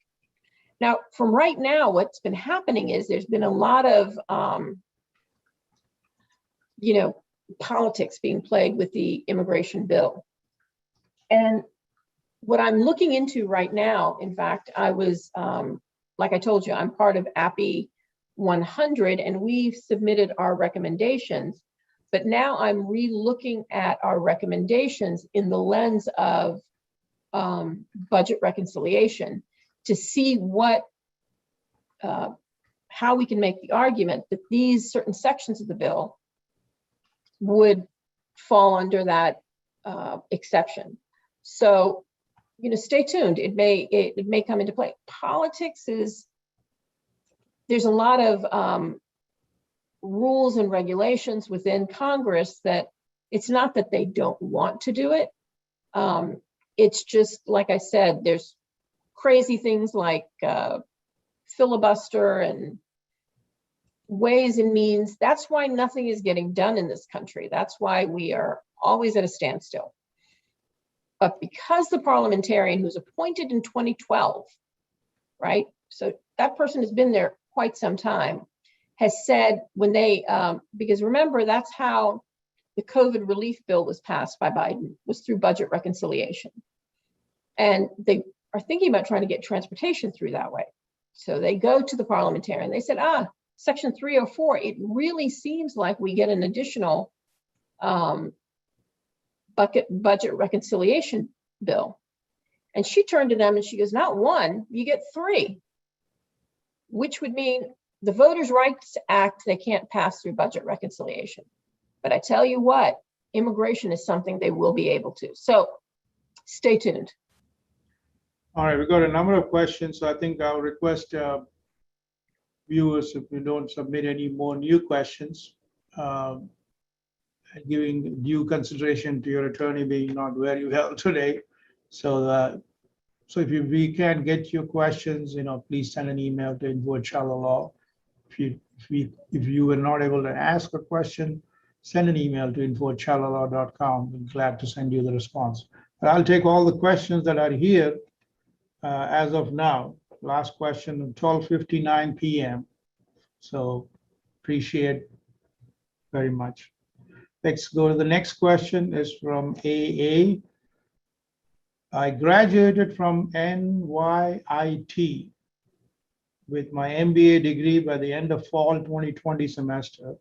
Now, from right now, what's been happening is there's been a lot of, politics being played with the immigration bill. And what I'm looking into right now, in fact, I was, like I told you, I'm part of API 100, and we've submitted our recommendations. But now I'm re-looking at our recommendations in the lens of budget reconciliation to see how we can make the argument that these certain sections of the bill would fall under that exception. So, stay tuned. It may come into play. Politics there's a lot of rules and regulations within Congress that it's not that they don't want to do it. It's just, like I said, there's crazy things like filibuster and ways and means. That's why nothing is getting done in this country. That's why we are always at a standstill. But because the parliamentarian who's appointed in 2012, right? So that person has been there quite some time, has said when they, because remember, that's how the COVID relief bill was passed by Biden, was through budget reconciliation. And they are thinking about trying to get transportation through that way. So they go to the parliamentarian. They said, Section 304, it really seems like we get an additional budget reconciliation bill. And she turned to them and she goes, not one, you get 3, which would mean the Voters' Rights Act, they can't pass through budget reconciliation. But I tell you what, immigration is something they will be able to. So stay tuned. All right, we've got a number of questions. So I think I'll request viewers, if you don't submit any more new questions, giving due consideration to your attorney being not very well today. So if we can't get your questions, please send an email to info@shallow-law. If you were not able to ask a question, send an email to info@shallow-law.com. We're glad to send you the response. But I'll take all the questions that are here as of now. Last question at 12:59 p.m. So appreciate very much. Let's go to the next question. Is from AA. I graduated from NYIT with my MBA degree by the end of fall 2020 semester.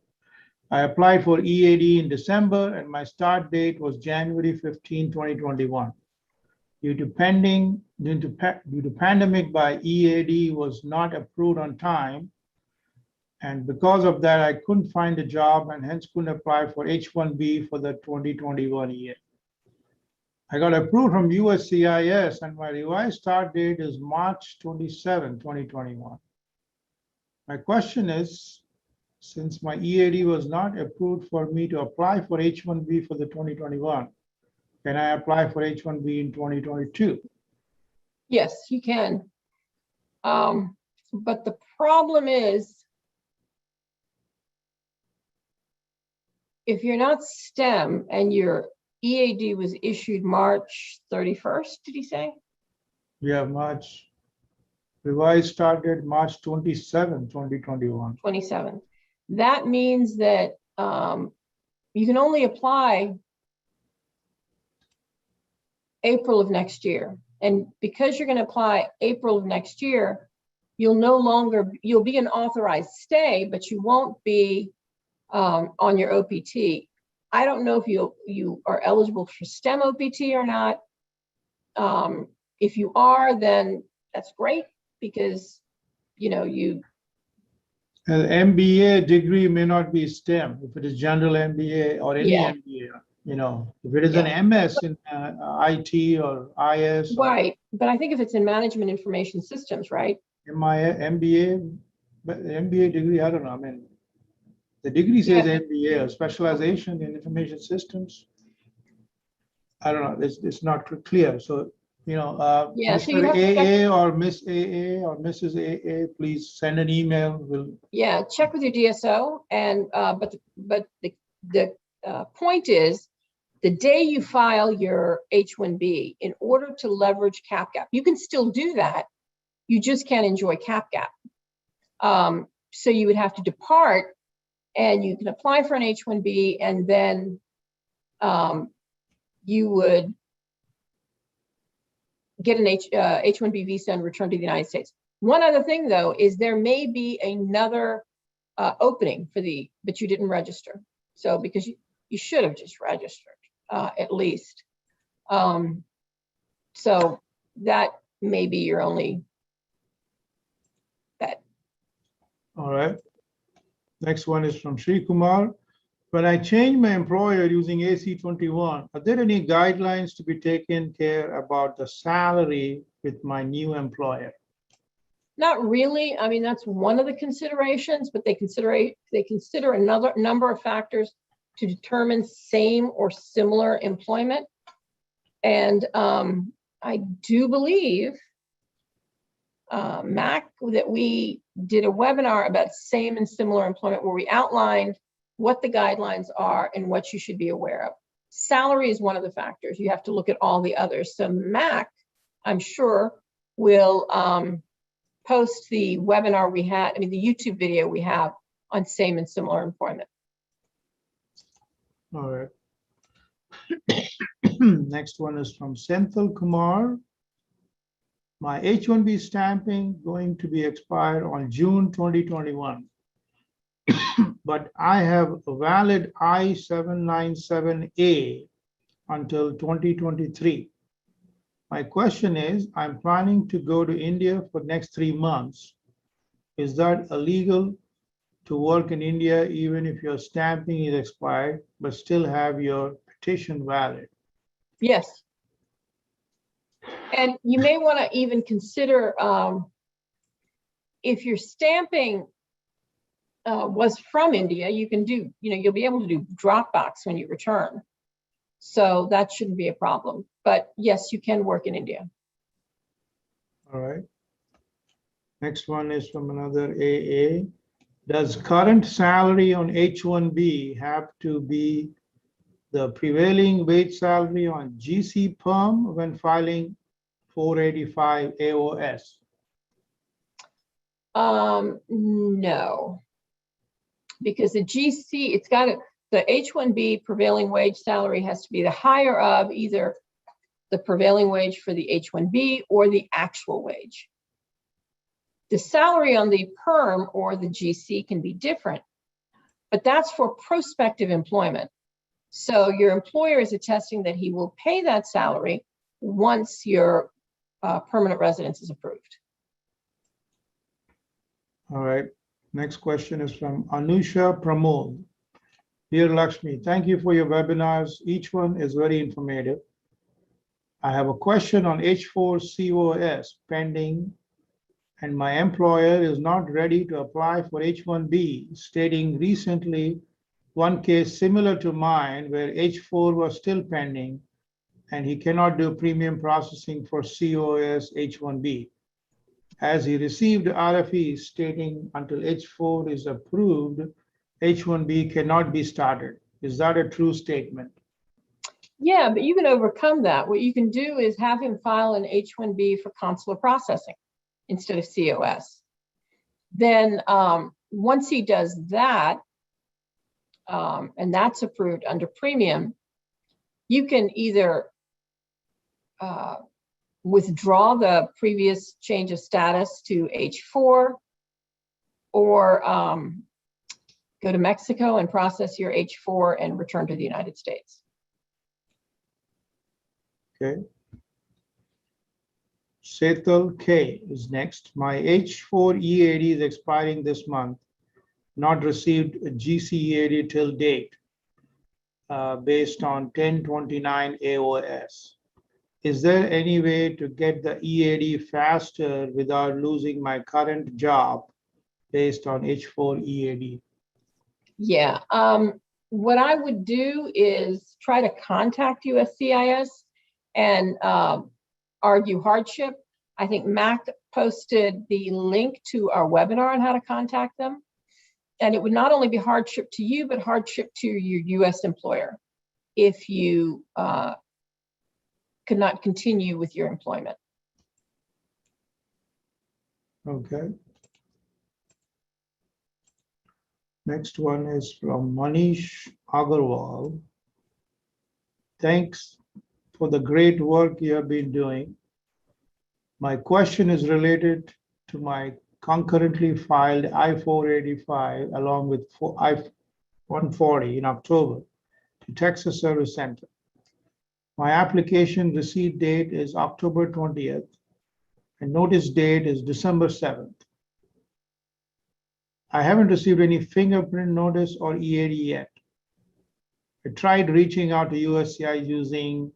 I applied for EAD in December and my start date was January 15, 2021. Due to pandemic by EAD was not approved on time. And because of that, I couldn't find a job and hence couldn't apply for H-1B for the 2021 year. I got approved from USCIS and my revised start date is March 27, 2021. My question is, since my EAD was not approved for me to apply for H-1B for the 2021, can I apply for H-1B in 2022? Yes, you can. But the problem is, if you're not STEM and your EAD was issued March 31st, did he say? Yeah, March. Revised start date March 27, 2021. 27. That means that you can only apply April of next year. And because you're going to apply April of next year, you'll be an authorized stay, but you won't be on your OPT. I don't know if you are eligible for STEM OPT or not. If you are, then that's great because you. An MBA degree may not be STEM if it is general MBA or any MBA. If it is an MS in IT or IS. Right, but I think if it's in management information systems, right? MBA, but the MBA degree, I don't know. I mean, the degree says MBA, specialization in information systems. I don't know. It's not clear. So, Mr. AA or Miss AA or Mrs. AA, please send an email. Check with your DSO. And but the point is, the day you file your H-1B, in order to leverage CAPGAP, you can still do that. You just can't enjoy CAPGAP. So you would have to depart. And you can apply for an H-1B, and then you would get an H-1B visa and return to the United States. One other thing, though, is there may be another opening but you didn't register. So because you should have just registered at least. So that may be your only bet. All right. Next one is from Sri Kumar. When I change my employer using AC-21, are there any guidelines to be taken care about the salary with my new employer? Not really. I mean, that's one of the considerations, but they consider another number of factors to determine same or similar employment. And I do believe, Mac, that we did a webinar about same and similar employment where we outlined what the guidelines are and what you should be aware of. Salary is one of the factors. You have to look at all the others. So Mac, I'm sure, will post the webinar we had, the YouTube video we have on same and similar employment. All right. Next one is from Senthil Kumar. My H-1B stamping going to be expired on June 2021. But I have a valid I-797A until 2023. My question is, I'm planning to go to India for next 3 months. Is that illegal to work in India even if your stamping is expired, but still have your petition valid? Yes. And you may want to even consider if your stamping was from India, you can do, you'll be able to do Dropbox when you return. So that shouldn't be a problem. But yes, you can work in India. All right. Next one is from another AA. Does current salary on H-1B have to be the prevailing wage salary on GC Perm when filing 485 AOS? No, because the GC, the H-1B prevailing wage salary has to be the higher of either the prevailing wage for the H-1B or the actual wage. The salary on the perm or the GC can be different, but that's for prospective employment. So your employer is attesting that he will pay that salary once your permanent residence is approved. All right. Next question is from Anusha Pramod. Dear Lakshmi, thank you for your webinars. Each one is very informative. I have a question on H4 COS pending, and my employer is not ready to apply for H-1B, stating recently one case similar to mine where H4 was still pending and he cannot do premium processing for COS H-1B. As he received RFE stating until H4 is approved, H-1B cannot be started. Is that a true statement? Yeah, but you can overcome that. What you can do is have him file an H-1B for consular processing instead of COS. Then once he does that, and that's approved under premium, you can either withdraw the previous change of status to H4 or go to Mexico and process your H4 and return to the United States. Okay. Setal K is next. My H4 EAD is expiring this month. Not received a GC EAD till date based on 1029 AOS. Is there any way to get the EAD faster without losing my current job based on H4 EAD? Yeah. What I would do is try to contact USCIS and argue hardship. I think Mac posted the link to our webinar on how to contact them. And it would not only be hardship to you, but hardship to your US employer if you could not continue with your employment. Okay. Next one is from Manish Agarwal. Thanks for the great work you have been doing. My question is related to my concurrently filed I-485 along with I-140 in October to Texas Service Center. My application receipt date is October 20th and notice date is December 7th. I haven't received any fingerprint notice or EAD yet. I tried reaching out to USCIS using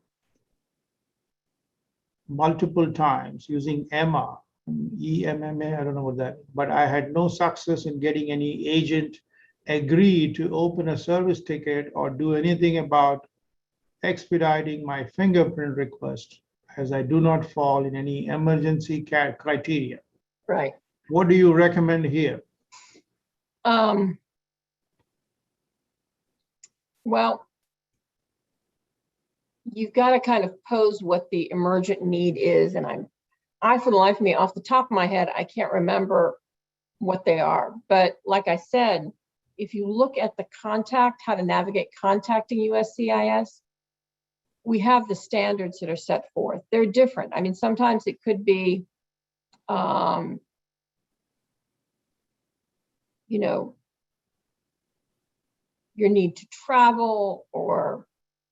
multiple times using EMMA, EMMA, I don't know what that is, but I had no success in getting any agent agree to open a service ticket or do anything about expediting my fingerprint request, as I do not fall in any emergency criteria. Right. What do you recommend here? Well, you've got to kind of pose what the emergent need is, and I, for the life of me, off the top of my head, I can't remember what they are. But like I said, if you look at the contact, how to navigate contacting USCIS, we have the standards that are set forth. They're different. I mean, sometimes it could be, you know, your need to travel, or,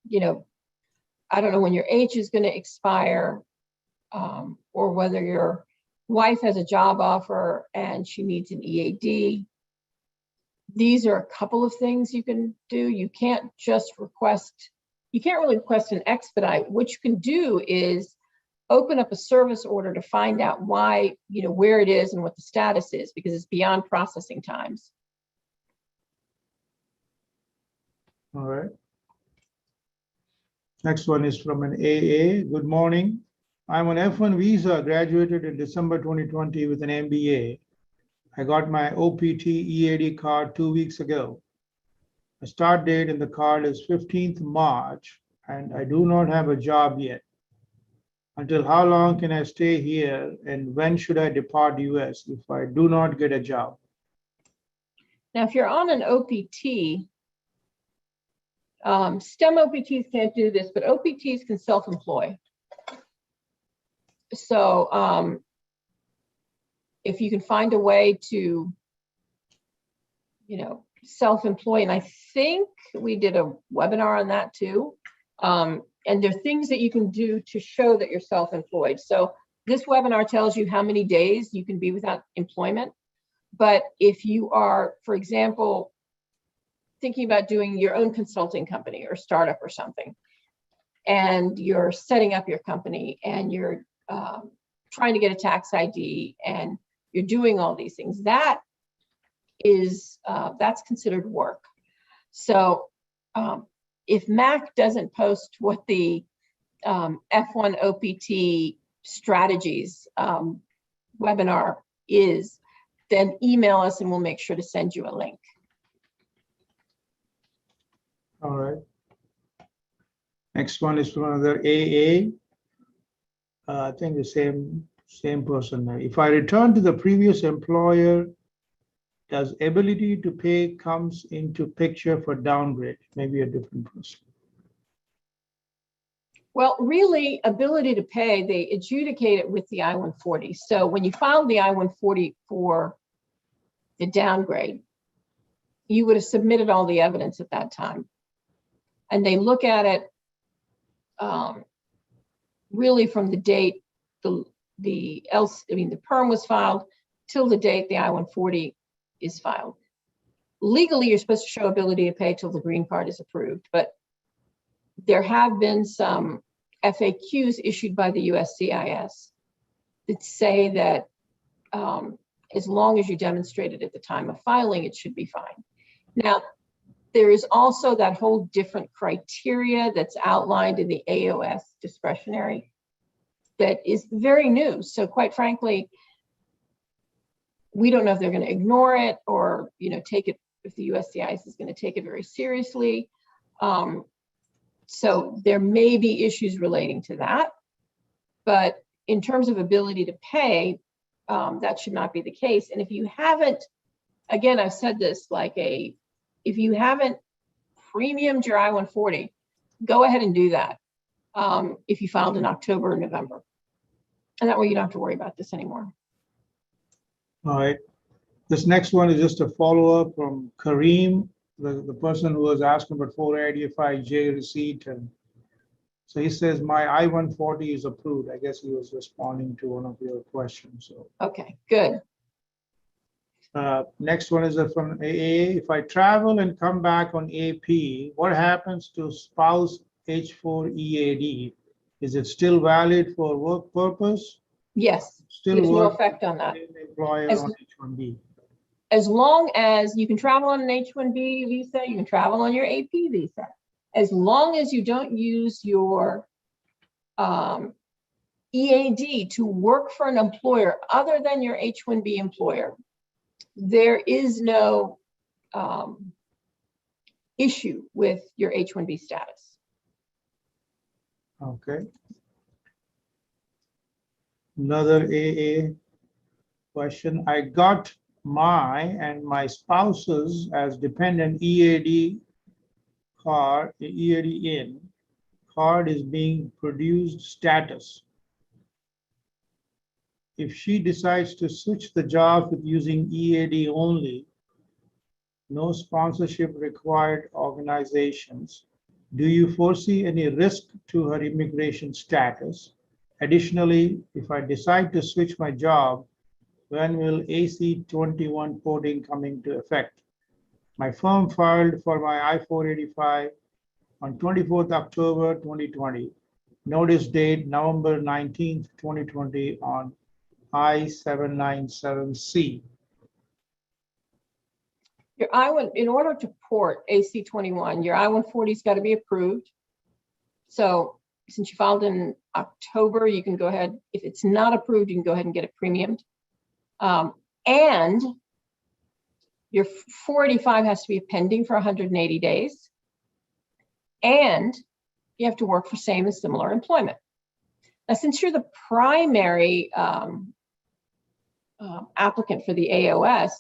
you know, I don't know when your H is going to expire, or whether your wife has a job offer and she needs an EAD. These are a couple of things you can do. You can't just request, you can't really request an expedite. What you can do is open up a service order to find out why, you know, where it is and what the status is, because it's beyond processing times. All right. Next one is from an AA. Good morning. I'm on F1 visa, graduated in December 2020 with an MBA. I got my OPT EAD card 2 weeks ago. The start date in the card is 15th March, and I do not have a job yet. Until how long can I stay here, and when should I depart US if I do not get a job? Now, if you're on an OPT, STEM OPTs can't do this, but OPTs can self-employ. So if you can find a way to, you know, self-employ, and I think we did a webinar on that too. And there are things that you can do to show that you're self-employed. So this webinar tells you how many days you can be without employment. But if you are, for example, thinking about doing your own consulting company or startup or something, and you're setting up your company and you're trying to get a tax ID and you're doing all these things, that is, that's considered work. So if Mac doesn't post what the F1 OPT strategies webinar is, then email us and we'll make sure to send you a link. All right. Next one is from another AA. I think the same person. If I return to the previous employer, does ability to pay comes into picture for downgrade? Maybe a different person. Well, really, ability to pay, they adjudicate it with the I-140. So when you filed the I-140 for the downgrade, you would have submitted all the evidence at that time. And they look at it really from the date the perm was filed till the date the I-140 is filed. Legally, you're supposed to show ability to pay till the green card is approved, but there have been some FAQs issued by the USCIS that say that as long as you demonstrate it at the time of filing, it should be fine. Now, there is also that whole different criteria that's outlined in the AOS discretionary that is very new. So quite frankly, we don't know if they're going to ignore it or, you know, take it, if the USCIS is going to take it very seriously. So there may be issues relating to that, but in terms of ability to pay, that should not be the case. And if you haven't, again, I've said this, if you haven't premiumed your I-140, go ahead and do that if you filed in October or November. And that way you don't have to worry about this anymore. All right. This next one is just a follow-up from Kareem, the person who was asking about 485J receipt. And so he says, my I-140 is approved. I guess he was responding to one of your questions. So. Okay, good. Next one is from AA. If I travel and come back on AP, what happens to spouse H4 EAD? Is it still valid for work purpose? Yes, Still there's no work effect on that. Employer on H1B. As long as you can travel on an H1B visa, you can travel on your AP visa. As long as you don't use your EAD to work for an employer other than your H1B employer, there is no issue with your H1B status. Okay. Another AA question. I got my and my spouse's as dependent EAD card, EAD in card is being produced status. If she decides to switch the job with using EAD only, no sponsorship required organizations, do you foresee any risk to her immigration status? Additionally, if I decide to switch my job, when will AC 21 coding come into effect? My firm filed for my I-485 on 24th October 2020. Notice date November 19th, 2020 on I-797C. Your I-1, in order to port AC 21, your I-140's got to be approved. So since you filed in October, you can go ahead. If it's not approved, you can go ahead and get it premiumed. And your 485 has to be pending for 180 days. And you have to work for same and similar employment. Now, since you're the primary applicant for the AOS,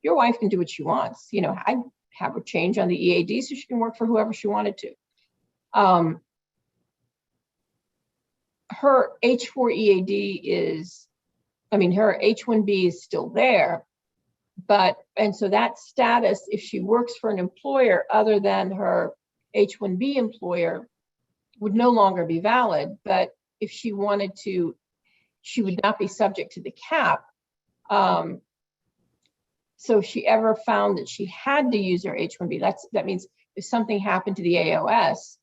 your wife can do what she wants. You know, I'd have her change on the EAD so she can work for whoever she wanted to. her H4 EAD is, I mean, her H1B is still there, but, and so that status, if she works for an employer other than her H1B employer, would no longer be valid. But if she wanted to, she would not be subject to the cap. So if she ever found that she had to use her H1B, that means if something happened to the AOS,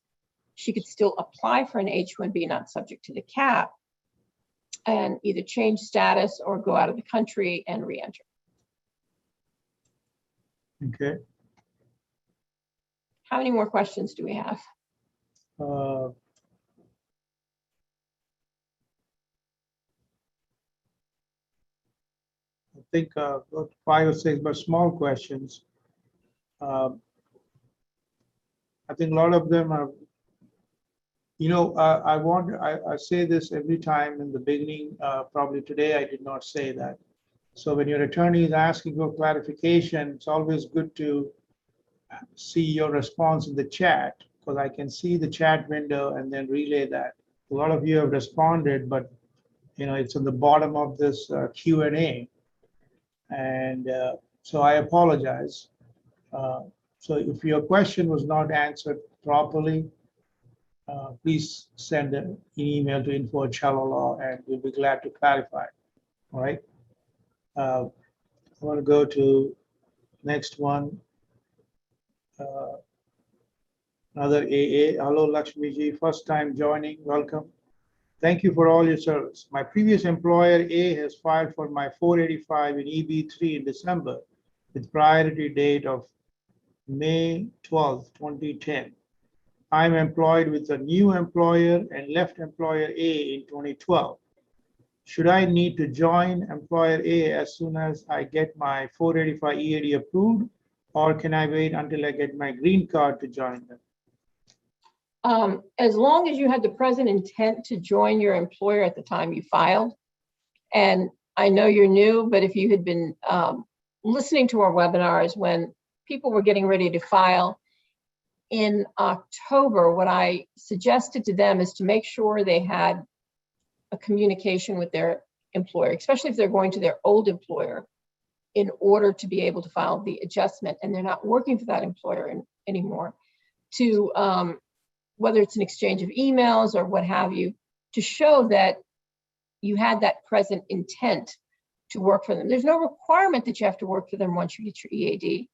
she could still apply for an H1B not subject to the cap and either change status or go out of the country and re-enter. Okay. How many more questions do we have? I think 5 or 6, but small questions. I think a lot of them are, you know, I say this every time in the beginning, probably today I did not say that. So when your attorney is asking for clarification, it's always good to see your response in the chat, because I can see the chat window and then relay that. A lot of you have responded, but you know, it's on the bottom of this Q&A. And so I apologize. So if your question was not answered properly, please send an email to info@challolaw and we'll be glad to clarify. All right. I want to go to next one. Another AA. Hello, Lakshmi ji. First time joining. Welcome. Thank you for all your service. My previous employer A has filed for my 485 in EB3 in December with priority date of May 12, 2010. I'm employed with a new employer and left employer A in 2012. Should I need to join employer A as soon as I get my 485 EAD approved, or can I wait until I get my green card to join them? As long as you had the present intent to join your employer at the time you filed, and I know you're new, but if you had been listening to our webinars when people were getting ready to file in October, what I suggested to them is to make sure they had a communication with their employer, especially if they're going to their old employer, in order to be able to file the adjustment and they're not working for that employer anymore, to whether it's an exchange of emails or what have you, to show that you had that present intent to work for them. There's no requirement that you have to work for them once you get your EAD.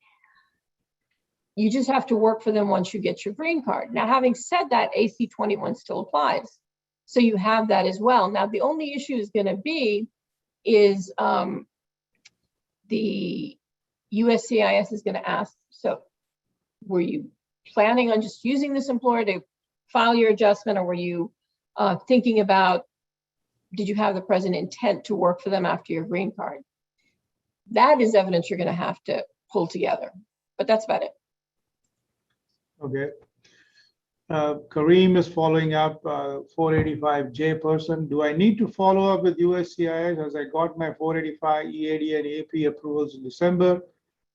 You just have to work for them once you get your green card. Now, having said that, AC 21 still applies. So you have that as well. Now, the only issue is going to be is the USCIS is going to ask, so were you planning on just using this employer to file your adjustment, or were you thinking about, did you have the present intent to work for them after your green card? That is evidence you're going to have to pull together, but that's about it. Okay. Kareem is following up, 485J person. Do I need to follow up with USCIS as I got my 485 EAD and AP approvals in December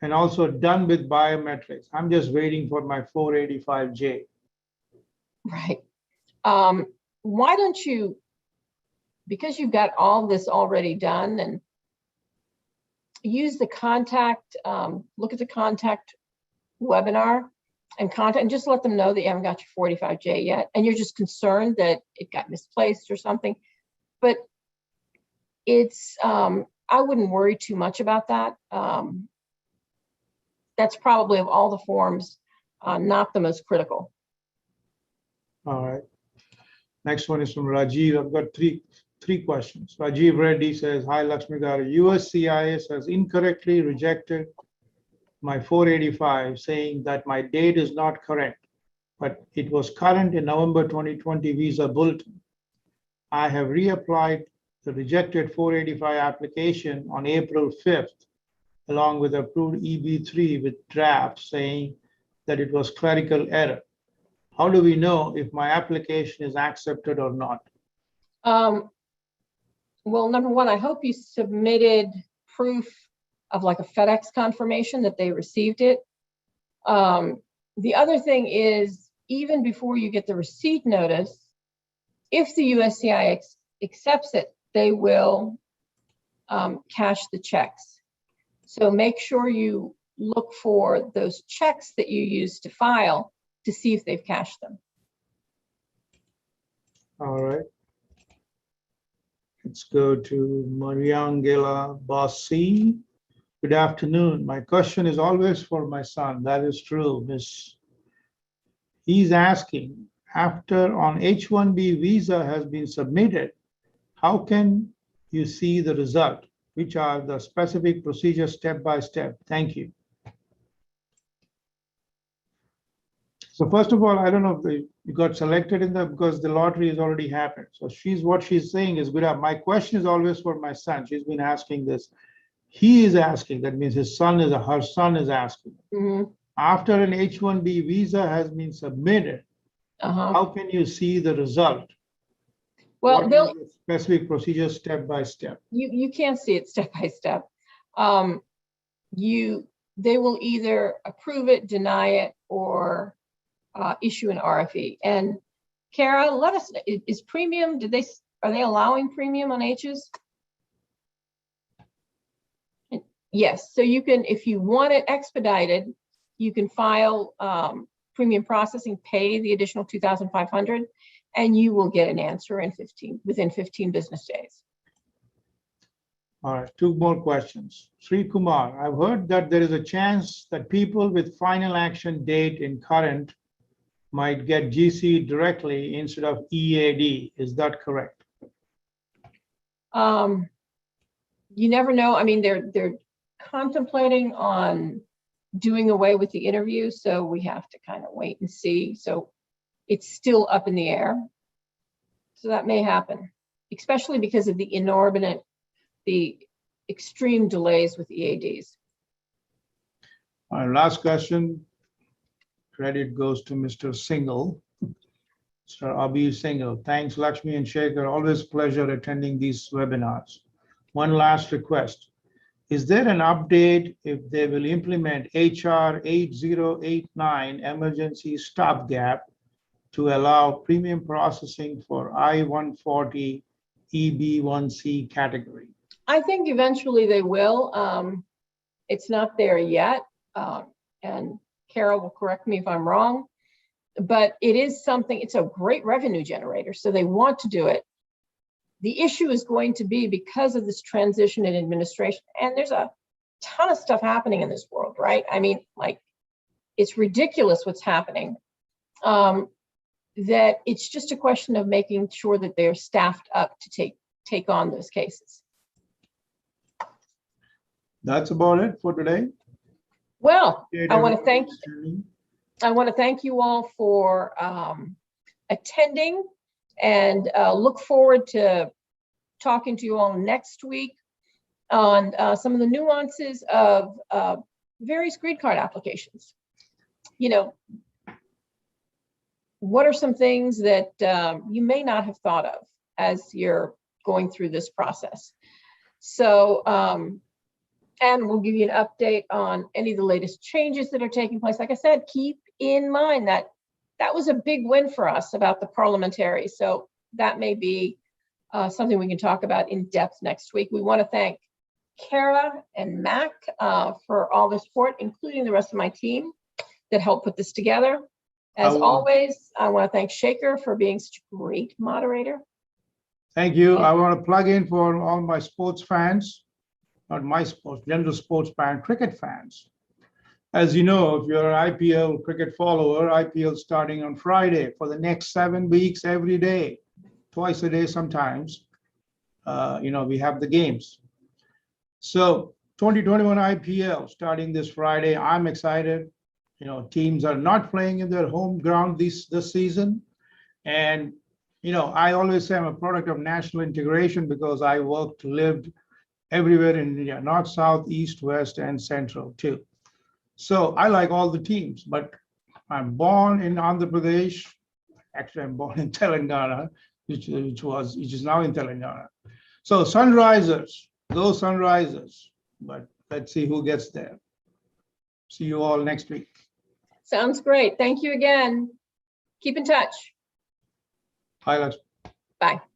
and also done with biometrics? I'm just waiting for my 485J. Right. Why don't you, because you've got all this already done, and use the contact, look at the contact webinar and contact, and just let them know that you haven't got your 485J yet, and you're just concerned that it got misplaced or something. But it's, I wouldn't worry too much about that. That's probably, of all the forms, not the most critical. All right. Next one is from Rajiv. I've got three questions. Rajiv Reddy says, hi, Lakshmi Garu. USCIS has incorrectly rejected my 485, saying that my date is not correct, but it was current in November 2020 visa bulletin. I have reapplied the rejected 485 application on April 5th, along with approved EB3 with draft saying that it was clerical error. How do we know if my application is accepted or not? Well, number one, I hope you submitted proof of like a FedEx confirmation that they received it. The other thing is, even before you get the receipt notice, If the USCIS accepts it, they will cash the checks. So make sure you look for those checks that you use to file to see if they've cashed them. All right. Let's go to Mariangela Bassi. Good afternoon. My question is always for my son. That is true, Miss. He's asking, after on H-1B visa has been submitted, how can you see the result? Which are the specific procedures step by step? Thank you. So first of all, I don't know if you got selected in the, because the lottery has already happened. So what she's saying is good. My question is always for my son. She's been asking this. He is asking, that means her son is asking. Mm-hmm. After an H-1B visa has been submitted, how can you see the result? Well, what they'll, is the specific procedure step by step? You can't see it step by step. They will either approve it, deny it, or issue an RFE. And Kara, let us, is premium, are they allowing premium on H's? Yes, so you can, if you want it expedited, you can file premium processing, pay the additional $2,500, and you will get an answer within 15 business days. All right, two more questions. Sri Kumar, I've heard that there is a chance that people with final action date in current might get GC directly instead of EAD. Is that correct? You never know. I mean, they're contemplating on doing away with the interview, so we have to kind of wait and see. So it's still up in the air. So that may happen, especially because of the extreme delays with EADs. All right, last question. Credit goes to Mr. Singhal, Mr. Abhi Singhal. Thanks, Lakshmi and Shekhar. Always pleasure attending these webinars. One last request. Is there an update if they will implement HR 8089 emergency stopgap to allow premium processing for I-140 EB1C category? I think eventually they will. It's not there yet. And Carol will correct me if I'm wrong, but it is something, it's a great revenue generator. So they want to do it. The issue is going to be because of this transition in administration, and there's a ton of stuff happening in this world, right? I mean, like, it's ridiculous what's happening. That it's just a question of making sure that they're staffed up to take on those cases. That's about it for today. Well, I want to thank you all for attending, and look forward to talking to you all next week on some of the nuances of various green card applications. You know, what are some things that you may not have thought of as you're going through this process? So, and we'll give you an update on any of the latest changes that are taking place. Like I said, keep in mind that that was a big win for us about the parliamentary. So that may be something we can talk about in depth next week. We want to thank Kara and Mac for all the support, including the rest of my team that helped put this together. As always, I want to thank Shaker for being such a great moderator. Thank you. I want to plug in for all my sports fans, not my sports, general sports fan, cricket fans. As you know, if you're an IPL cricket follower, IPL starting on Friday for the next 7 weeks, every day, twice a day sometimes. You know, we have the games. So 2021 IPL starting this Friday. I'm excited. You know, teams are not playing in their home ground this season. And, you know, I always say I'm a product of national integration because I worked, lived everywhere in India, north, south, east, west, and central too. So I like all the teams, but I'm born in Andhra Pradesh. Actually, I'm born in Telangana, which is now in Telangana. So Sunrisers, go Sunrisers, but let's see who gets there. See you all next week. Sounds great. Thank you again. Keep in touch. Bye, Lakshmi. Bye.